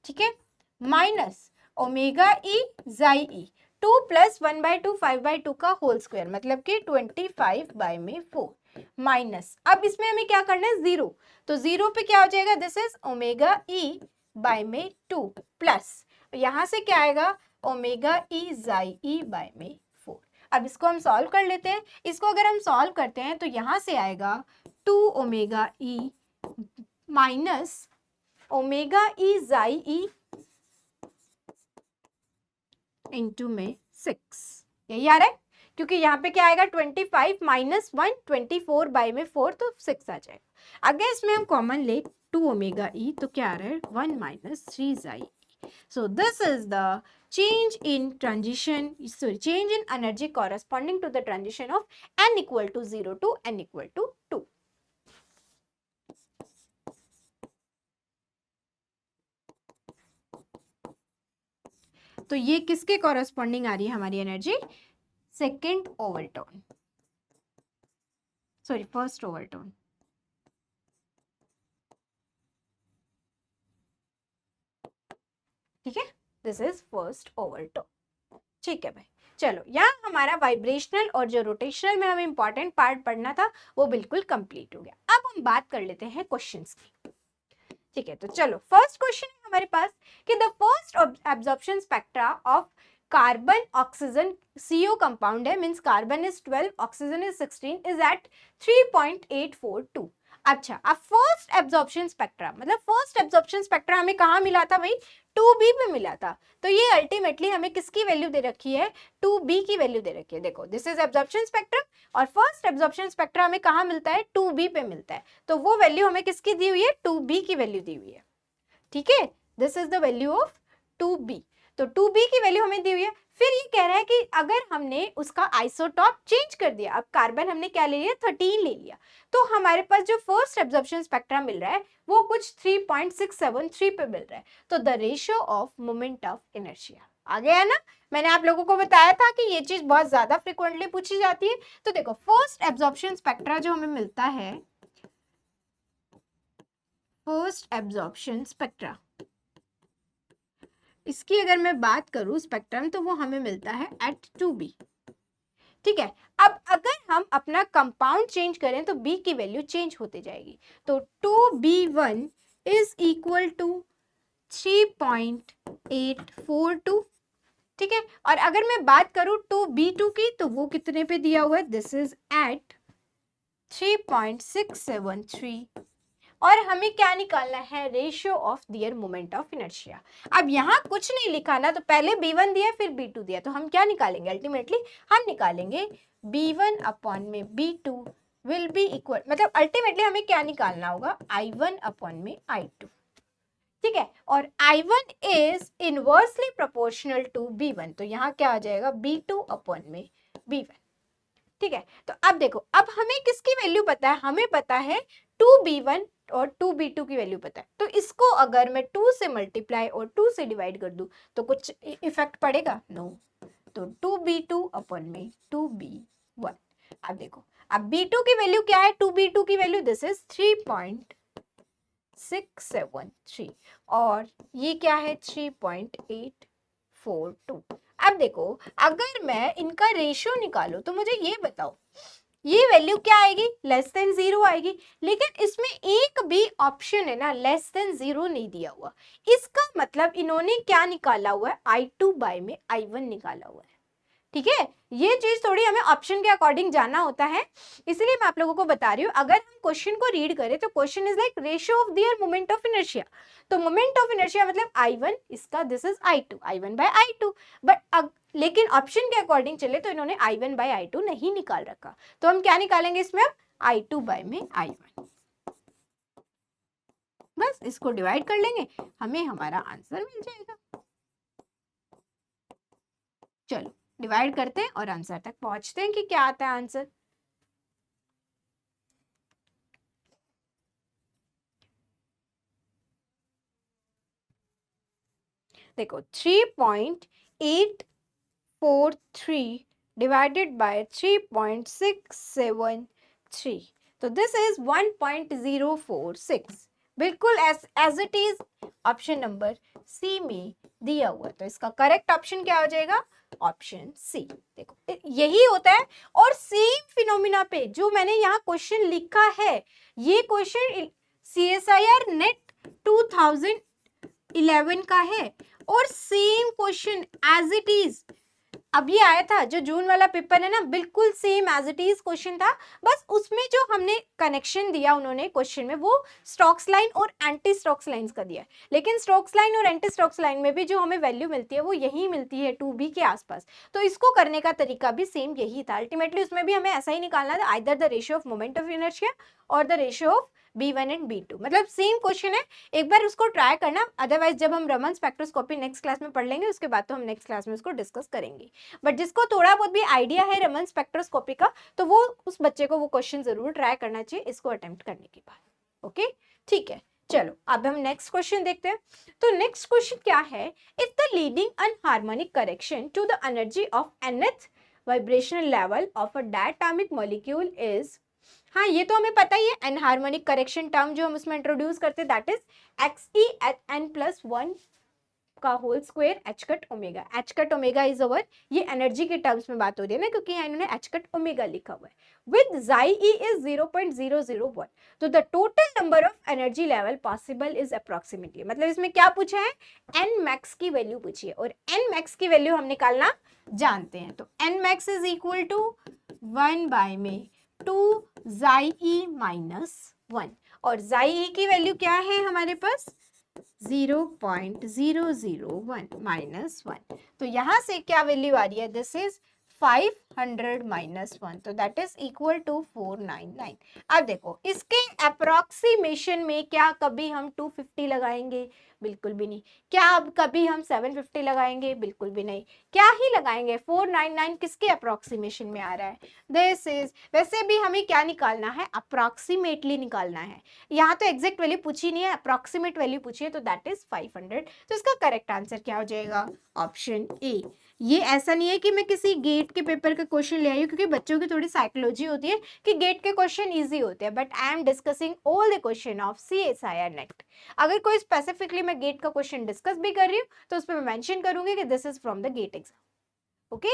ठीक है, माइनस ओमेगा ई जाई ई 2 प्लस 1/2 5/2 का होल स्क्वायर, मतलब कि 25/4 माइनस, अब इसमें हमें क्या करना है, 0, तो 0 पे क्या हो जाएगा, this is omega E bye में 2 प्लस यहाँ से क्या आएगा, ओमेगा ई जाई ई बाय में 4। अब इसको हम सॉल्व कर लेते हैं। इसको अगर हम सॉल्व करते हैं तो यहाँ से आएगा 2 omega E minus omega E xi E into में 6, यही आ रहा है, क्योंकि यहाँ पे क्या आएगा 25 माइनस 1 24 बाई में 4, तो 6 आ जाएगा। अगर इसमें हम कॉमन ले 2 ओमेगा ई, तो क्या आ रहा है 1 माइनस 3 जाई। So this is the change in transition, sorry, change in energy corresponding to the transition of n equal to 0 to n equal to 2. तो ये किसके कॉरस्पॉन्डिंग आ रही है हमारी energy, second overtone, sorry first overtone. ठीक है, this is first overtone. ठीक है भाई, चलो यहाँ हमारा वाइब्रेशनल और जो रोटेशनल में हमें इंपॉर्टेंट पार्ट पढ़ना था वो बिल्कुल कंप्लीट हो गया। अब हम बात कर लेते हैं क्वेश्चंस की। ठीक है, तो चलो फर्स्ट क्वेश्चन है हमारे पास कि the first absorption spectra of carbon oxygen CO compound है, means carbon is 12, oxygen is 16, is at 3.842। अच्छा, अब फर्स्ट एब्जॉर्प्शन स्पेक्ट्रा, मतलब फर्स्ट एब्जॉर्प्शन स्पेक्ट्रा हमें कहाँ मिला था भाई, 2b पे मिला था। तो ये अल्टीमेटली हमें किसकी वैल्यू दे रखी है, 2b की वैल्यू दे रखी है। देखो दिस इज एब्जॉर्प्शन स्पेक्ट्रम और फर्स्ट एब्जॉर्प्शन स्पेक्ट्रा हमें कहाँ मिलता है, 2b पे मिलता है, तो वो वैल्यू हमें किसकी दी हुई है, 2b की वैल्यू दी हुई है। ठीक है, this is the value of 2b, तो 2b की वैल्यू हमें दी हुई है। फिर ये कह रहा है कि अगर हमने उसका आइसोटॉप चेंज कर दिया, अब कार्बन हमने क्या ले लिया, 13 ले लिया, तो हमारे पास जो फर्स्ट एब्जॉर्प्शन स्पेक्ट्रा मिल रहा है वो कुछ 3.673 पे मिल रहा है। तो the ratio of moment of inertia आ गया ना, मैंने आप लोगों को बताया था कि ये चीज बहुत ज्यादा फ्रिक्वेंटली पूछी जाती है। तो देखो फर्स्ट एब्जॉर्प्शन स्पेक्ट्रा जो हमें मिलता है, फर्स्ट एब्जॉर्प्शन स्पेक्ट्रा, इसकी अगर मैं बात करूं स्पेक्ट्रम, तो वो हमें मिलता है एट 2b। ठीक है, अब अगर हम अपना कंपाउंड चेंज करें तो b की वैल्यू चेंज होते जाएगी, तो 2b1 इज इक्वल टू 3.842। ठीक है, और अगर मैं बात करूं 2b2 की, तो वो कितने पे दिया हुआ है, दिस इज एट 3.673, और हमें क्या निकालना है, ratio of their moment of inertia. अब यहाँ कुछ नहीं लिखा ना, तो पहले b1 दिया फिर b2 दिया, तो हम क्या निकालेंगे, अल्टीमेटली हम निकालेंगे b1 अपॉन में b2 विल बी इक्वल, मतलब अल्टीमेटली हमें क्या निकालना होगा, i1 अपॉन में i2। ठीक है, और i1 is inversely proportional to b1, तो यहाँ क्या आ जाएगा, b2 अपॉन में b1। ठीक है, तो अब देखो, अब हमें किसकी वैल्यू पता है, हमें पता है 2b1 और 2b2 की वैल्यू पता है, तो इसको अगर मैं 2 से मल्टीप्लाई और 2 से डिवाइड कर दूं तो कुछ इफेक्ट पड़ेगा, नो, तो 2b2 अपॉन में 2b1। अब देखो, अब b2 की वैल्यू क्या है, 2b2 की वैल्यू दिस इज 3.673 और ये क्या है 3.842। अब देखो, अगर मैं इनका रेशियो निकालूं तो मुझे ये बताओ, ये वैल्यू क्या आएगी, लेस देन 0 आएगी, लेकिन इसमें एक भी ऑप्शन है ना लेस देन 0 नहीं दिया हुआ, इसका मतलब इन्होंने क्या निकाला हुआ है, i2 बाय में i1 निकाला हुआ है। ठीक है, ये चीज थोड़ी हमें ऑप्शन के अकॉर्डिंग जाना होता है, इसलिए मैं आप लोगों को बता रही हूँ। अगर हम क्वेश्चन को रीड करें तो question is like ratio of their moment of inertia, तो मोमेंट ऑफ इनर्शिया मतलब I1, इसका this is I2, I1 by I2, but लेकिन ऑप्शन के अकॉर्डिंग चले तो इन्होंने I1 by I2 नहीं निकाल रखा, तो हम क्या निकालेंगे इसमें, I2 by में I1, बस इसको डिवाइड कर लेंगे, हमें हमारा आंसर मिल जाएगा। चलो डिवाइड करते हैं और आंसर तक पहुंचते हैं कि क्या आता है आंसर। देखो 3.843 डिवाइडेड बाय 3.673, तो दिस इज 1.046, बिल्कुल as it is option number C में दिया हुआ, तो इसका करेक्ट ऑप्शन क्या हो जाएगा, ऑप्शन सी। देखो यही होता है, और सेम फिनोमिना पे जो मैंने यहाँ क्वेश्चन लिखा है, ये क्वेश्चन CSIR नेट 2011 का है, और same question as it is अभी आया था, जो जून वाला पेपर है ना, बिल्कुल same as it is question था, बस उसमें जो हमने कनेक्शन दिया उन्होंने क्वेश्चन में, वो स्टोक्स लाइन और एंटी स्टोक्स लाइंस का दिया है, लेकिन स्टोक्स लाइन और एंटी स्टोक्स लाइन में भी जो हमें वैल्यू मिलती है वो यही मिलती है 2b के आसपास, तो इसको करने का तरीका भी सेम यही था। अल्टीमेटली उसमें भी हमें ऐसा ही निकालना था, either the ratio of moment of inertia और the ratio of B1 and B2, मतलब सेम क्वेश्चन है, एक बार उसको ट्राई करना, अदरवाइज जब हम रमन स्पेक्ट्रोस्कोपी नेक्स्ट क्लास में पढ़ लेंगे उसके बाद तो हम नेक्स्ट क्लास में उसको डिस्कस करेंगे, बट जिसको थोड़ा बहुत भी आइडिया है रमन स्पेक्ट्रोस्कोपी का, तो वो उस बच्चे को वो क्वेश्चन जरूर ट्राई करना चाहिए इसको अटेम्प्ट करने के बाद। ओके ठीक है, चलो अब हम नेक्स्ट क्वेश्चन देखते हैं। तो नेक्स्ट क्वेश्चन क्या है, if the leading anharmonic correction to the energy of nth vibrational level of a diatomic molecule is, हाँ ये तो हमें पता ही है, एनहार्मोनिक करेक्शन टर्म जो हम उसमें इंट्रोड्यूस करते हैं दैट इज XeN+1 का whole square h cut omega, h cut omega is over, ये एनर्जी के टर्म्स में बात हो रही है ना, क्योंकि यहाँ इन्होंने h कट ओमेगा लिखा हुआ है, विद xi इज 0.001, तो the total number of energy level possible is approximately, मतलब इसमें क्या पूछा है, n मैक्स की वैल्यू पूछी है, और n मैक्स की वैल्यू हम निकालना जानते हैं, तो n max is equal to 1 by में 2 xi माइनस 1, और xi की वैल्यू क्या है हमारे पास 0.001 माइनस 1, तो यहां से क्या वैल्यू आ रही है, दिस इज 500 माइनस 1, तो दैट इज इक्वल टू 499। अब देखो इसके अप्रोक्सीमेशन में क्या कभी हम 250 लगाएंगे, बिल्कुल भी नहीं, क्या अब कभी हम 750 लगाएंगे, बिल्कुल भी नहीं, क्या ही लगाएंगे, 499 किसके अप्रोक्सीमेशन में आ रहा है, दिस इज, वैसे भी हमें क्या निकालना है, अप्रोक्सीमेटली निकालना है, यहाँ तो एग्जैक्ट वैल्यू पूछी नहीं है, अप्रोक्सीमेट वैल्यू पूछी है, तो दैट इज 500, तो इसका करेक्ट आंसर क्या हो जाएगा, ऑप्शन ए। ये ऐसा नहीं है कि मैं किसी गेट के पेपर का क्वेश्चन ले आई हूँ, क्योंकि बच्चों की थोड़ी साइकोलॉजी होती है कि गेट के क्वेश्चन इजी होते हैं, but I am discussing all the question of CSIR net. अगर कोई स्पेसिफिकली मैं गेट का क्वेश्चन डिस्कस भी कर रही हूँ तो उसमें मैं मेंशन करूंगी कि this is from the GATE exam. Okay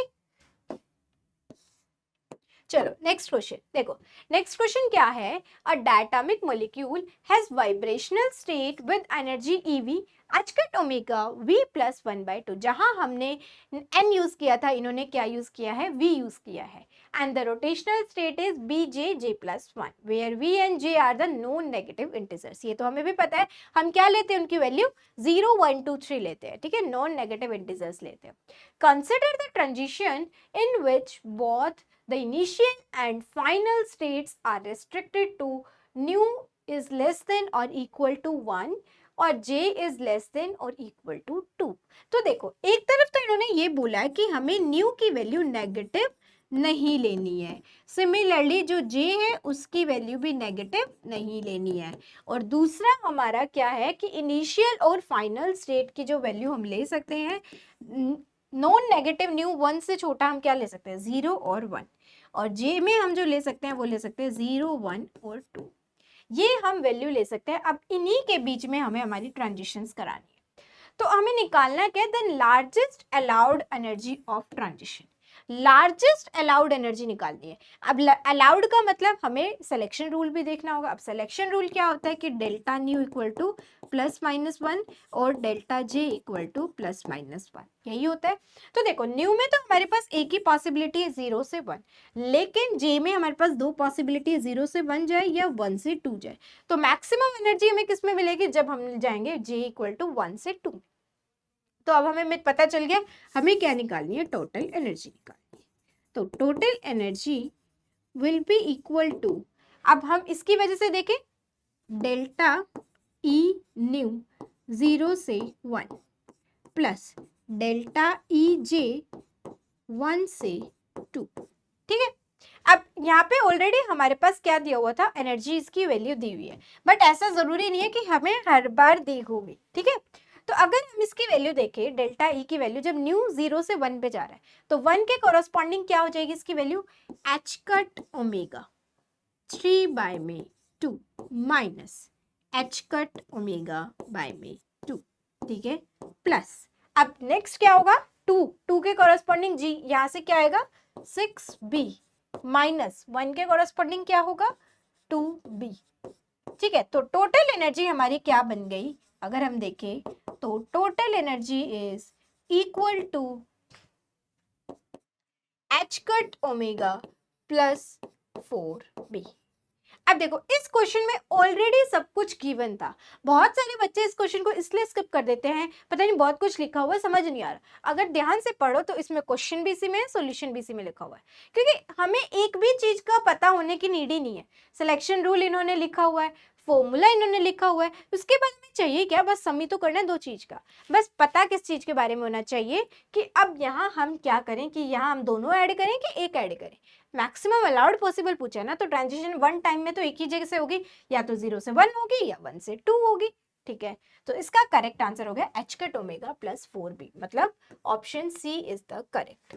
चलो नेक्स्ट क्वेश्चन देखो, नेक्स्ट क्वेश्चन क्या है, a diatomic molecule has vibrational state with energy EV h cut omega V plus 1/2, जहां हमने n यूज किया था, इन्होंने क्या यूज किया है, V यूज किया है, and the rotational state is BJ+1 where V and J are the non negative integers, ये तो हमें भी पता है, हम क्या लेते हैं उनकी वैल्यू 0 1 2 3 लेते हैं, ठीक है, नॉन नेगेटिव इंटीजर्स लेते हैं। Consider the transition in which both the initial and final states are restricted to nu is less than or equal to 1 और j is less than or equal to 2। तो देखो एक तरफ तो इन्होंने ये बोला है कि हमें न्यू की वैल्यू नेगेटिव नहीं लेनी है, सिमिलरली जो j है उसकी वैल्यू भी नेगेटिव नहीं लेनी है, और दूसरा हमारा क्या है कि इनिशियल और फाइनल स्टेट की जो वैल्यू हम ले सकते हैं, नॉन नेगेटिव न्यू 1 से छोटा हम क्या ले सकते हैं, 0 और 1, और जे में हम जो ले सकते हैं वो ले सकते हैं 0 1 और 2, ये हम वैल्यू ले सकते हैं। अब इन्हीं के बीच में हमें हमारी ट्रांजिशंस करानी है, तो हमें निकालना क्या है, the largest allowed energy of transition, largest allowed energy निकालनी है। अब अलाउड का मतलब हमें सिलेक्शन रूल भी देखना होगा। अब सिलेक्शन रूल क्या होता है कि डेल्टा न्यू इक्वल टू +-1 और डेल्टा जे इक्वल टू +-1, यही होता है। तो देखो न्यू में तो हमारे पास एक ही पॉसिबिलिटी है 0 से 1, लेकिन जे में हमारे पास दो पॉसिबिलिटी है, 0 से 1 जाए या 1 से 2 जाए। तो मैक्सिमम एनर्जी हमें किस में मिलेगी, जब हम जाएंगे जे इक्वल टू 1 से 2। तो अब हमें पता चल गया हमें क्या निकालनी है, टोटल एनर्जी निकालनी है। तो total energy will be equal to, अब हम इसकी वजह से देखें, डेल्टा ई न्यू 0 से 1 प्लस डेल्टा ई जे 1 से 2। ठीक है, अब यहाँ पे ऑलरेडी हमारे पास क्या दिया हुआ था, एनर्जी इसकी वैल्यू दी हुई है, बट ऐसा जरूरी नहीं है कि हमें हर बार दी होगी। ठीक है, तो अगर हम इसकी वैल्यू देखें, डेल्टा ई की वैल्यू जब न्यू 0 से 1 पे जा रहा है, तो 1 के कोरस्पॉन्डिंग क्या हो जाएगी इसकी value, H cut omega 3 by में 2 minus H cut omega by में 2। ठीक है, प्लस अब नेक्स्ट क्या होगा, 2 के कोरस्पॉन्डिंग जी, यहाँ से क्या आएगा 6b माइनस 1 के कोरस्पॉन्डिंग क्या होगा 2b। ठीक है, तो टोटल एनर्जी हमारी क्या बन गई, अगर हम देखें तो total energy is equal to H cut omega plus 4b। अब देखो इस क्वेश्चन में ऑलरेडी सब कुछ गिवन था। बहुत सारे बच्चे इस क्वेश्चन को इसलिए स्किप कर देते हैं, पता नहीं बहुत कुछ लिखा हुआ है समझ नहीं आ रहा। अगर ध्यान से पढ़ो तो इसमें क्वेश्चन भी इसी में है, सॉल्यूशन भी इसी में लिखा हुआ है, क्योंकि हमें एक भी चीज का पता होने की नीड ही नहीं है। सिलेक्शन रूल इन्होंने लिखा हुआ है, फॉर्मूला इन्होंने लिखा हुआ है, उसके बाद में चाहिए क्या, बस समी तो करना है दो चीज का। बस पता किस चीज के बारे में होना चाहिए कि अब यहाँ हम क्या करें, कि यहाँ हम दोनों ऐड करें कि एक ऐड करें। मैक्सिमम अलाउड पॉसिबल पूछा है ना, तो ट्रांजिशन वन टाइम में तो एक ही जगह से होगी, या तो 0 से 1 होगी या 1 से 2 होगी। ठीक है, तो इसका करेक्ट आंसर हो गया H cut omega plus 4b, मतलब option C is the correct.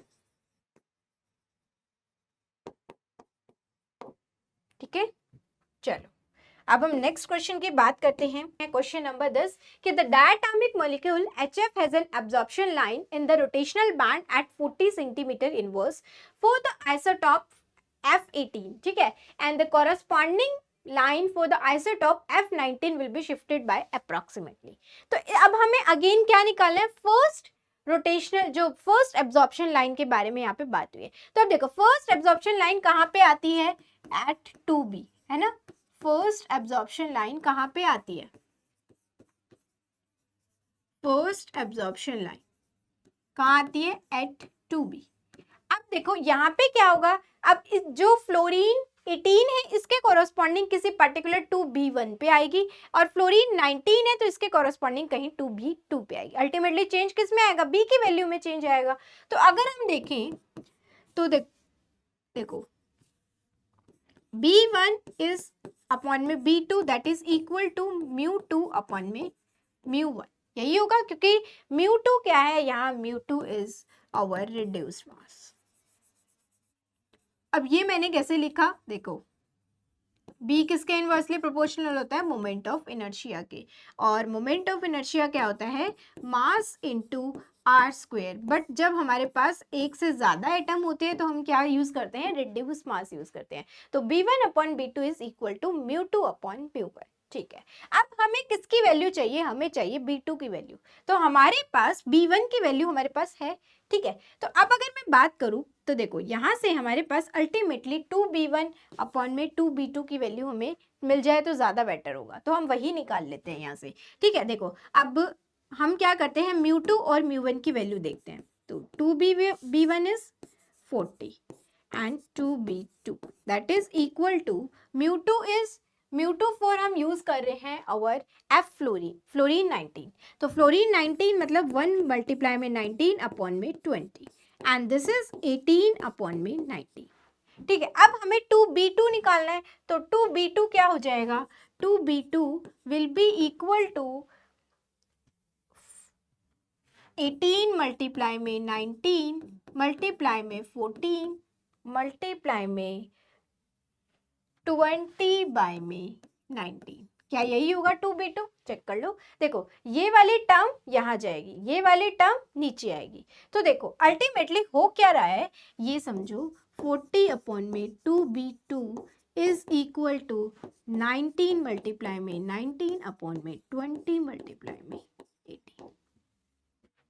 ठीक है, चलो अब हम नेक्स्ट क्वेश्चन की बात करते हैं। क्वेश्चन नंबर 10 कि the diatomic molecule HF has an absorption line in the rotational band at 40 centimeter inverse for the isotope F18। ठीक है, and the corresponding line for the isotope F19 will be shifted by approximately. तो अब हमें again क्या निकालना है, first rotational जो first absorption line के बारे में यहाँ पे बात हुई है। तो अब देखो फर्स्ट एब्जॉर्प्शन लाइन कहाँ पे आती है, एट 2b, है ना। फर्स्ट एब्जॉर्प्शन लाइन कहाँ पे आती है, फर्स्ट एब्जॉर्प्शन लाइन कहाँ आती है, एट 2b। अब देखो यहाँ पे क्या होगा, अब जो फ्लोरीन 18 है इसके कोरोस्पॉन्डिंग किसी पर्टिकुलर 2b1 पे आएगी, और फ्लोरीन 19 है तो इसके कोरोस्पॉन्डिंग कहीं 2b2 पे आएगी। अल्टीमेटली चेंज किस में आएगा, b की वैल्यू में चेंज आएगा। तो अगर हम देखें तो देखो b1 इज अपॉन में b2 that is equal to μ2 upon में μ1, यही होगा, क्योंकि μ2 क्या है यहाँ, μ2 इज आवर रिड्यूस्ड मास। अब ये मैंने कैसे लिखा, देखो b किसके इनवर्सली प्रोपोर्शनल होता है, मोमेंट ऑफ इनर्शिया के, और मोमेंट ऑफ इनर्शिया क्या होता है, mass into R square. But जब हमारे पास एक से ज्यादा एटम होते हैं तो हम क्या यूज करते हैं, रिड्यूस मास यूज करते हैं। तो b1 upon b2 is equal to μ2 upon μ1। ठीक है, अब हमें किसकी वैल्यू चाहिए, हमें चाहिए b2 की वैल्यू। तो हमारे पास b1 की वैल्यू हमारे पास है। ठीक है, तो अब अगर मैं बात करूं तो देखो यहाँ से हमारे पास अल्टीमेटली 2b1 अपॉन में 2b2 की वैल्यू हमें मिल जाए तो ज्यादा बेटर होगा, तो हम वही निकाल लेते हैं यहाँ से। ठीक है, देखो अब हम क्या करते हैं, μ2 और μ1 की वैल्यू देखते हैं। तो 2b1 is 40 and 2b2 that is equal to μ2 for हम यूज कर रहे हैं अवर F फ्लोरीन 19। तो फ्लोरीन 19 मतलब 1 मल्टीप्लाई में 19 अपॉन में 20 एंड दिस इज 18 अपॉन में 90। ठीक है, अब हमें 2b2 निकालना है, तो 2b2 क्या हो जाएगा, 2b2 will be equal to 18 multiply में 19 मल्टीप्लाई में 14 मल्टीप्लाई में 20 बाय में 19। क्या यही होगा 2b2? चेक कर लो। देखो ये वाली टर्म यहाँ जाएगी, ये वाली टर्म नीचे आएगी। तो देखो अल्टीमेटली हो क्या रहा है, ये समझो 40 अपॉन में 2b2 is equal to 19 multiply में 19 अपॉन में 20 मल्टीप्लाई में 80।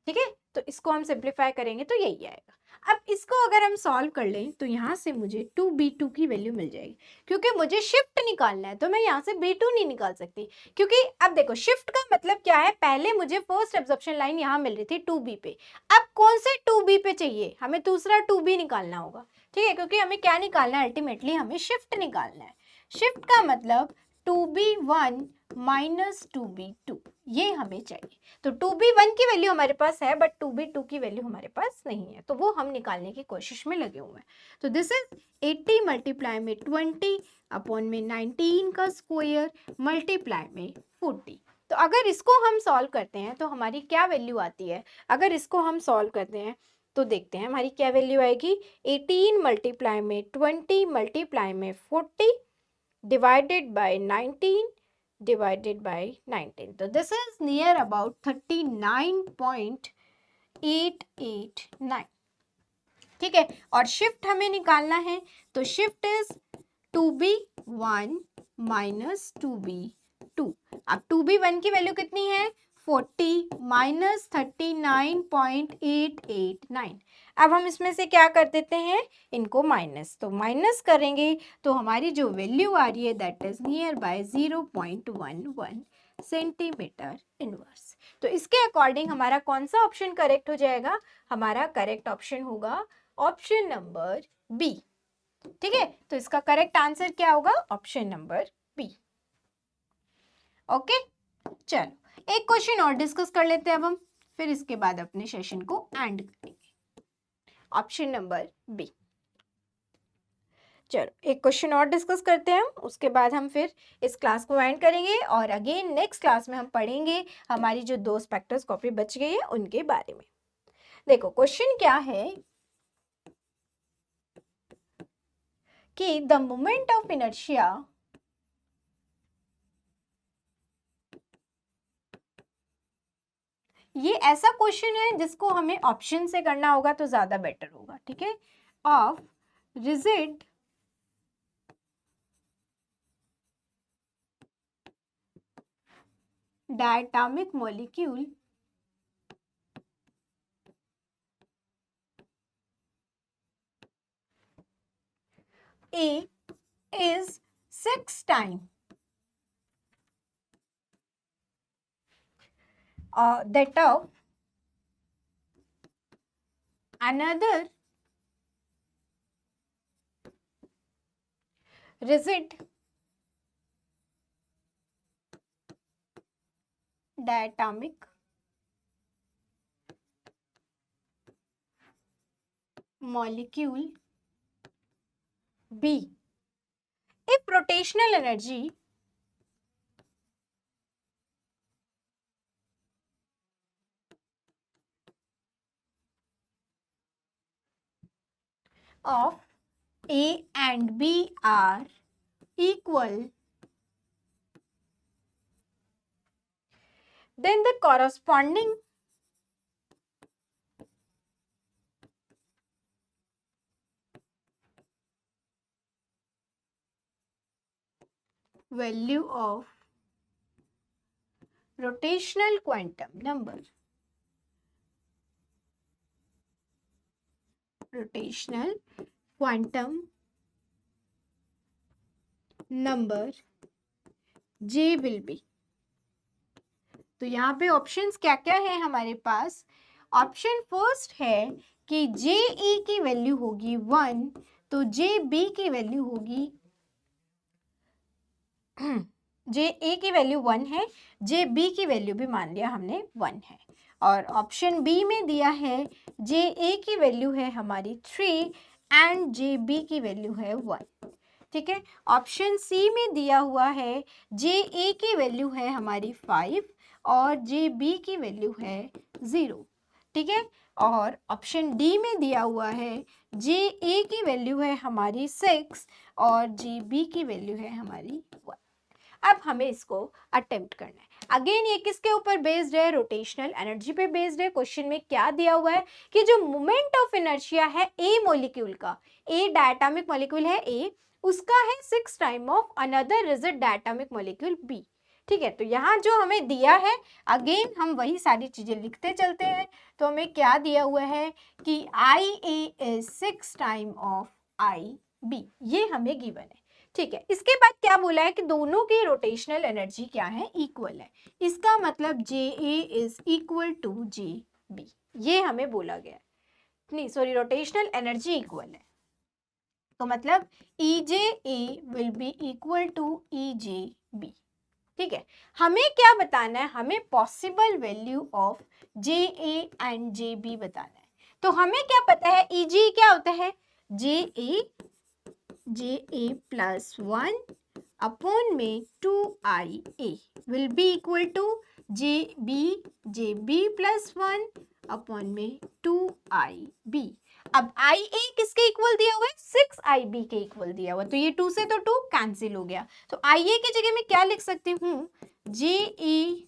ठीक है, तो इसको हम सिंप्लीफाई करेंगे तो यही आएगा। अब इसको अगर हम सॉल्व कर लें तो यहाँ से मुझे 2b2 की वैल्यू मिल जाएगी। क्योंकि मुझे शिफ्ट निकालना है तो मैं यहाँ से b2 नहीं निकाल सकती, क्योंकि अब देखो शिफ्ट का मतलब क्या है, पहले मुझे फर्स्ट एब्जॉर्प्शन लाइन यहाँ मिल रही थी 2b पे, अब कौन से 2b पे चाहिए, हमें दूसरा 2b निकालना होगा। ठीक है, क्योंकि हमें क्या निकालना है, अल्टीमेटली हमें शिफ्ट निकालना है। शिफ्ट का मतलब 2b1 माइनस 2b2, ये हमें चाहिए। तो 2b1 की वैल्यू हमारे पास है बट 2b2 की वैल्यू हमारे पास नहीं है, तो वो हम निकालने की कोशिश में लगे हुए हैं। तो दिस इज 80 मल्टीप्लाई में 20 अपॉन में 19 का स्क्वायर मल्टीप्लाई में 40। तो अगर इसको हम सॉल्व करते हैं तो हमारी क्या वैल्यू आती है, अगर इसको हम सॉल्व करते हैं तो देखते हैं हमारी क्या वैल्यू आएगी। 18 मल्टीप्लाई में 20 मल्टीप्लाई में 40 divided by 19 divided by 19. So this is near about 39.889. ठीक है, और शिफ्ट हमें निकालना है तो shift is 2b1 minus 2b2। अब 2b1 की वैल्यू कितनी है 40 माइनस 39.889। अब हम इसमें से क्या कर देते हैं, इनको माइनस, तो माइनस करेंगे तो हमारी जो वैल्यू आ रही है that is near by 0.11 centimetre inverse. तो इसके अकॉर्डिंग हमारा कौन सा ऑप्शन करेक्ट हो जाएगा, हमारा करेक्ट ऑप्शन होगा ऑप्शन नंबर बी। ठीक है, तो इसका करेक्ट आंसर क्या होगा, ऑप्शन नंबर बी। ओके, चलो एक क्वेश्चन और डिस्कस कर लेते हैं अब हम, फिर इसके बाद अपने सेशन को एंड करेंगे। Option number B. चलो एक क्वेश्चन और डिस्कस करते हैं हम, उसके बाद हम फिर इस क्लास को एंड करेंगे और अगेन नेक्स्ट क्लास में हम पढ़ेंगे हमारी जो 2 स्पेक्ट्रोस्कोपी बच गई है उनके बारे में। देखो क्वेश्चन क्या है कि द मोमेंट ऑफ इनर्शिया ये ऐसा क्वेश्चन है जिसको हमें ऑप्शन से करना होगा तो ज्यादा बेटर होगा। ठीक है, of rigid diatomic molecule A is 6 times that of another rigid diatomic molecule B if rotational energy of A and B are equal, then the corresponding value of rotational quantum number J will be। तो यहाँ पे options क्या क्या है हमारे पास, option first है कि जे ई की वैल्यू होगी 1, तो जे बी की वैल्यू होगी जे ए की वैल्यू 1 है, जे बी की वैल्यू भी मान लिया हमने 1 है। और ऑप्शन बी में दिया है जे ए की वैल्यू है हमारी 3 एंड जे बी की वैल्यू है 1। ठीक है, ऑप्शन सी में दिया हुआ है जे ए की वैल्यू है हमारी 5 और जे बी की वैल्यू है 0। ठीक है, और ऑप्शन डी में दिया हुआ है जे ए की वैल्यू है हमारी 6 और जे बी की वैल्यू है हमारी 1। अब हमें इसको अटेम्प्ट करना है। अगेन ये किसके ऊपर बेस्ड है, रोटेशनल एनर्जी पे बेस्ड है। क्वेश्चन में क्या दिया हुआ है कि जो मोमेंट ऑफ इनर्शिया है ए मॉलिक्यूल का, ए डायटोमिक मॉलिक्यूल है ए, उसका है 6 time of another rigid diatomic molecule B. ठीक है, तो यहाँ जो हमें दिया है, अगेन हम वही सारी चीजें लिखते चलते हैं। तो हमें क्या दिया हुआ है कि I A is 6 time of I B, ये हमें गिवन है। ठीक है, इसके बाद क्या बोला है कि दोनों की रोटेशनल एनर्जी क्या है, इक्वल है। इसका मतलब J A is equal to J B, ये हमें बोला गया है। नहीं सॉरी, रोटेशनल एनर्जी इक्वल है, तो मतलब E J A will be equal to E J B. ठीक है, हमें क्या बताना है, हमें possible value of J A and J B बताना है। तो हमें क्या पता है, ई जी क्या होता है, जे ए प्लस 1 अपॉन में 2IA will be equal to J B plus 1 upon में 2IB। अब IA किसके इक्वल दिया हुआ है, 6IB के इक्वल दिया हुआ है, तो ये 2 से तो 2 कैंसिल हो गया। तो IA की जगह में क्या लिख सकती हूँ, JA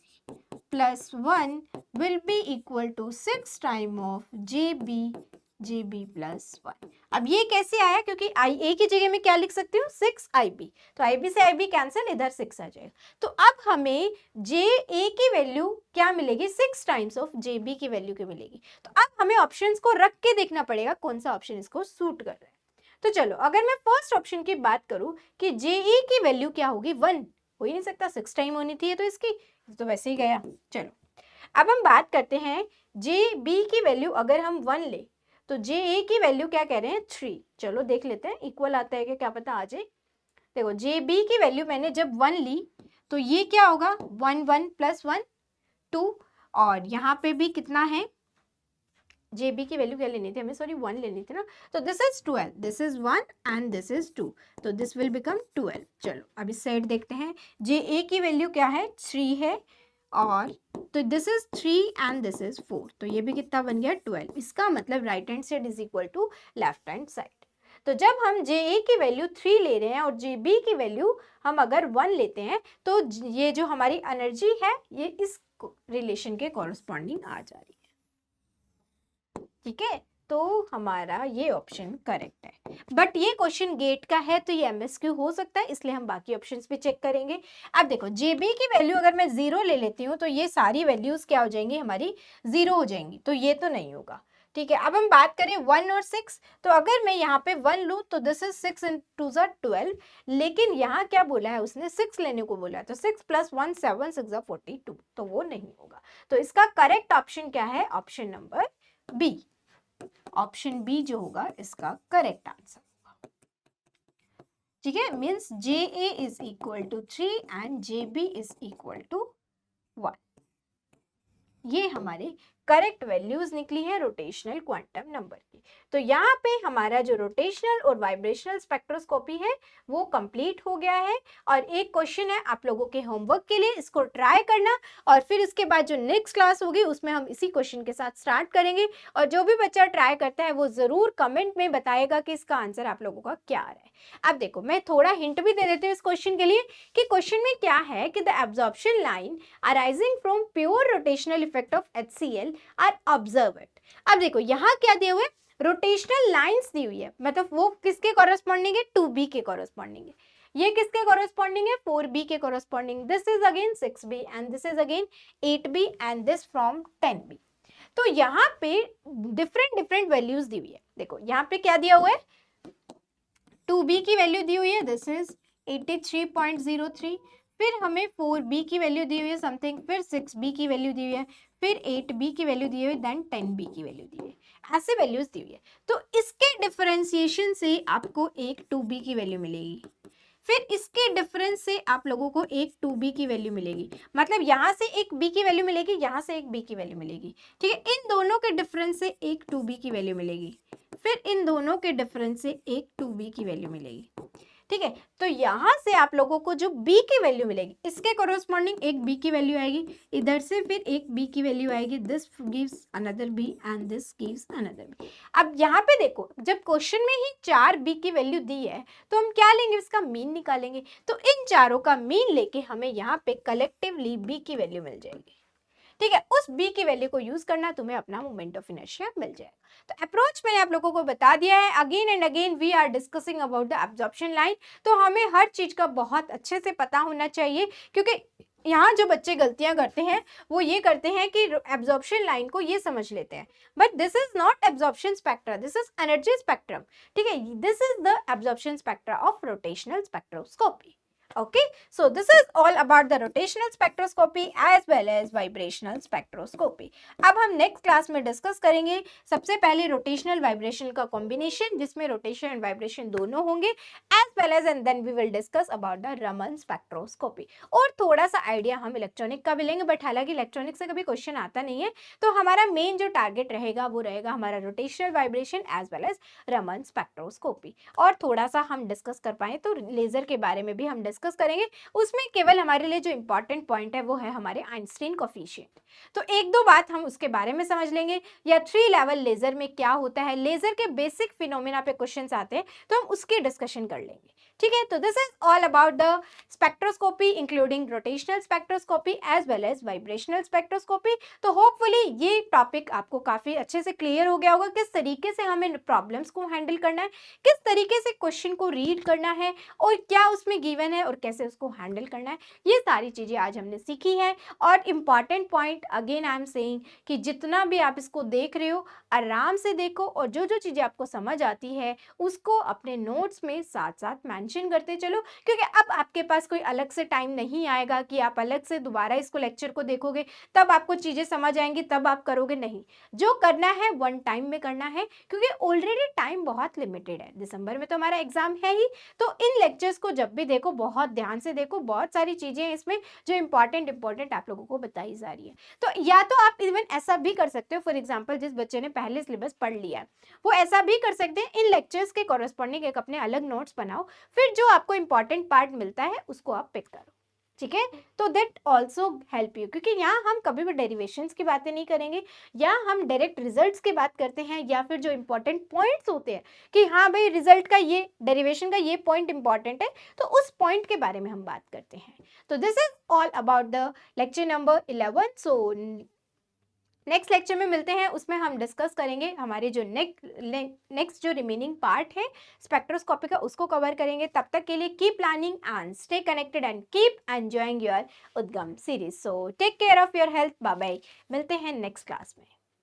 plus 1 will be equal to 6 time of JB plus 1। अब ये कैसे आया, क्योंकि IA की जगह में क्या लिख सकती हूँ, 6IB, तो IB से IB कैंसिल, इधर 6 आ जाएगा। तो अब हमें JA की वैल्यू क्या मिलेगी, 6 टाइम्स ऑफ JB की वैल्यू की मिलेगी। तो अब हमें ऑप्शंस को रख के देखना पड़ेगा कौन सा ऑप्शन इसको सूट कर रहा है। तो चलो, अगर मैं फर्स्ट ऑप्शन की बात करूं कि JA की वैल्यू क्या होगी, 1 हो ही नहीं सकता, 6 टाइम होनी थी, तो इसकी तो वैसे ही गया। चलो अब हम बात करते हैं JB की वैल्यू, अगर हम 1 ले तो JA की वैल्यू क्या कह रहे हैं, 3। चलो देख लेते हैं इक्वल आता है कि क्या पता आ जाए। देखो JB की वैल्यू मैंने जब 1 ली तो ये क्या होगा, 1 1 प्लस 1 2, और यहाँ पे भी कितना है, JB की वैल्यू क्या लेनी थी हमें, सॉरी 1 लेनी थी ना, तो this is 12, this is 1 and this is 2, तो दिस विल बिकम 12। चलो अब इस साइड देखते हैं, JA की वैल्यू क्या है, 3 है, और तो this is 3 and this is 4, तो ये भी कितना बन गया, 12। इसका मतलब right hand side is equal to left hand side. तो जब हम JA की वैल्यू 3 ले रहे हैं और JB की वैल्यू हम अगर 1 लेते हैं, तो ये जो हमारी एनर्जी है ये इस रिलेशन के कॉरस्पॉन्डिंग आ जा रही है। ठीक है, तो हमारा ये ऑप्शन करेक्ट है। बट ये क्वेश्चन गेट का है तो ये MSQ हो सकता है, इसलिए हम बाकी ऑप्शंस पे चेक करेंगे। अब देखो JB की वैल्यू अगर मैं 0 ले लेती हूँ तो ये सारी वैल्यूज क्या हो जाएंगी, हमारी 0 हो जाएंगी, तो ये तो नहीं होगा। ठीक है, अब हम बात करें 1 और 6, तो अगर मैं यहाँ पे 1 लूँ तो दिस इज 6 × 2 = 12, लेकिन यहाँ क्या बोला है उसने, 6 लेने को बोला है, तो 6 + 1 7 6 × 42, तो वो नहीं होगा। तो इसका करेक्ट ऑप्शन क्या है, option number B. Option B जो होगा इसका करेक्ट आंसर होगा। ठीक है, means JA is equal to 3 and JB is equal to 1। ये हमारे करेक्ट वैल्यूज निकली है रोटेशनल क्वांटम नंबर की। तो यहाँ पे हमारा जो रोटेशनल और वाइब्रेशनल स्पेक्ट्रोस्कोपी है वो कंप्लीट हो गया है। और एक क्वेश्चन है आप लोगों के होमवर्क के लिए, इसको ट्राई करना, और फिर इसके बाद जो नेक्स्ट क्लास होगी उसमें हम इसी क्वेश्चन के साथ स्टार्ट करेंगे। और जो भी बच्चा ट्राई करता है वो जरूर कमेंट में बताएगा कि इसका आंसर आप लोगों का क्या आ रहा है। अब देखो मैं थोड़ा हिंट भी दे देती हूँ इस क्वेश्चन के लिए कि क्वेश्चन में क्या है कि the absorption line arising from pure rotational effect of HCl are observed. अब देखो यहाँ क्या दिए हुए, रोटेशनल लाइंस दी हुई है, मतलब वो किसके कॉरेस्पॉन्डिंग है, 2B के कॉरेस्पॉन्डिंग है। ये किसके कॉरेस्पॉन्डिंग है, 4B के corresponding. This is again 6B and this is again 8B and this from 10B। तो यहाँ पे डिफरेंट वैल्यूज दी हुई है। देखो यहाँ पे क्या दिया हुआ है, 2B की वैल्यू दी हुई है, दिस इज 83.03, फिर हमें 4B की वैल्यू दी हुई है समथिंग, फिर 6B की वैल्यू दी हुई है, फिर 8B की वैल्यू दी हुई है, देन 10B की वैल्यू दी हुई है। ऐसे वैल्यूज दी हुई है। तो इसके डिफरेंशिएशन से आपको एक 2B की वैल्यू मिलेगी, फिर इसके डिफरेंस से आप लोगों को एक 2B की वैल्यू मिलेगी, मतलब यहाँ से एक B की वैल्यू मिलेगी, यहाँ से एक B की वैल्यू मिलेगी। ठीक है, इन दोनों के डिफरेंस से एक 2B की वैल्यू मिलेगी, फिर इन दोनों के डिफरेंस से एक 2B की वैल्यू मिलेगी। ठीक है, तो यहाँ से आप लोगों को जो b की वैल्यू मिलेगी, इसके कोरोस्पॉन्डिंग एक b की वैल्यू आएगी, इधर से फिर एक b की वैल्यू आएगी, this gives another b and this gives another b। अब यहाँ पे देखो, जब क्वेश्चन में ही 4 b की वैल्यू दी है तो हम क्या लेंगे, इसका मीन निकालेंगे। तो इन चारों का मीन लेके हमें यहाँ पे कलेक्टिवली b की वैल्यू मिल जाएगी। ठीक है, उस b की वैल्यू को यूज करना, तुम्हें अपना मोमेंट ऑफ इनर्शिया मिल जाएगा। तो अप्रोच मैंने आप लोगों को बता दिया है। Again and again we are discussing about the absorption line. तो हमें हर चीज का बहुत अच्छे से पता होना चाहिए, क्योंकि यहाँ जो बच्चे गलतियां करते हैं वो ये करते हैं कि एब्जॉर्प्शन लाइन को ये समझ लेते हैं, but this is not absorption spectra, this is energy spectrum. ठीक है, this is the absorption spectra of rotational spectroscopy. Okay, so this is all about the rotational spectroscopy as well as vibrational spectroscopy. अब हम next class में discuss करेंगे सबसे पहले rotational vibration का combination, जिसमें रोटेशन एंड वाइब्रेशन दोनों होंगे, as well and then we will discuss about the Raman spectroscopy. और थोड़ा सा आइडिया हम इलेक्ट्रॉनिक का भी लेंगे, बट हालांकि इलेक्ट्रॉनिक से कभी क्वेश्चन आता नहीं है, तो हमारा मेन जो टारगेट रहेगा वो रहेगा हमारा rotational vibration as well as Raman spectroscopy. और थोड़ा सा हम डिस्कस कर पाए तो लेजर के बारे में भी हम डिस्कस करेंगे। उसमें केवल हमारे लिए जो इंपॉर्टेंट पॉइंट है वो है हमारे आइंस्टीन कोफिशिएंट। तो एक दो बात हम उसके बारे में समझ लेंगे, या 3 लेवल लेजर में क्या होता है, लेजर के बेसिक फिनोमेना पे क्वेश्चंस आते हैं तो हम उसकी डिस्कशन कर लेंगे। ठीक है, तो this is all about the spectroscopy including rotational spectroscopy as well as vibrational spectroscopy. तो होपफुली ये टॉपिक आपको काफी अच्छे से क्लियर हो गया होगा, किस तरीके से हमें प्रॉब्लम्स को हैंडल करना है, किस तरीके से क्वेश्चन को रीड करना है, और क्या उसमें गिवन है और कैसे उसको हैंडल करना है। ये सारी चीजें आज हमने सीखी है। और important point again I am saying कि जितना भी आप इसको देख रहे हो आराम से देखो, और जो जो चीजें आपको समझ आती है उसको अपने नोट्स में साथ साथ मेंशन करते चलो, क्योंकि अब आपके पास कोई अलग से टाइम नहीं आएगा कि आप अलग से दोबारा इसको लेक्चर को देखोगे तब आपको चीजें समझ आएंगी तब आप करोगे। नहीं, जो करना है वन टाइम में करना है, क्योंकि ऑलरेडी टाइम बहुत लिमिटेड है, दिसंबर में तो हमारा एग्जाम है ही। तो इन लेक्चर्स को जब भी देखो बहुत ध्यान से देखो, बहुत सारी चीजें हैं इसमें जो इंपॉर्टेंट आप लोगों को बताई जा रही है। तो या तो आप इवन ऐसा भी कर सकते हो, फॉर एग्जाम्पल जिस बच्चे ने पहले सिलेबस पढ़ लिया है वो ऐसा भी कर सकते हैं, इन लेक्चर्स के कॉरेस्पॉन्डिंग एक अपने अलग नोट्स बनाओ, फिर जो आपको इंपॉर्टेंट पार्ट मिलता है उसको आप पिक करो। ठीक है, तो दैट ऑल्सो हेल्प यू, क्योंकि यहाँ हम कभी भी डेरिवेशंस की बातें नहीं करेंगे, या हम डायरेक्ट रिजल्ट्स की बात करते हैं, या फिर जो इंपॉर्टेंट पॉइंट्स होते हैं कि हाँ भाई रिजल्ट का ये डेरिवेशन का ये पॉइंट इंपॉर्टेंट है, तो उस पॉइंट के बारे में हम बात करते हैं। तो this is all about the lecture number 11। So next lecture में मिलते हैं, उसमें हम डिस्कस करेंगे हमारे जो नेक्स्ट जो रिमेनिंग पार्ट है स्पेक्ट्रोस्कोपी का, उसको कवर करेंगे। तब तक के लिए keep planning and stay connected and keep enjoying your Udgam series. So take care of your health, bye bye, मिलते हैं नेक्स्ट क्लास में।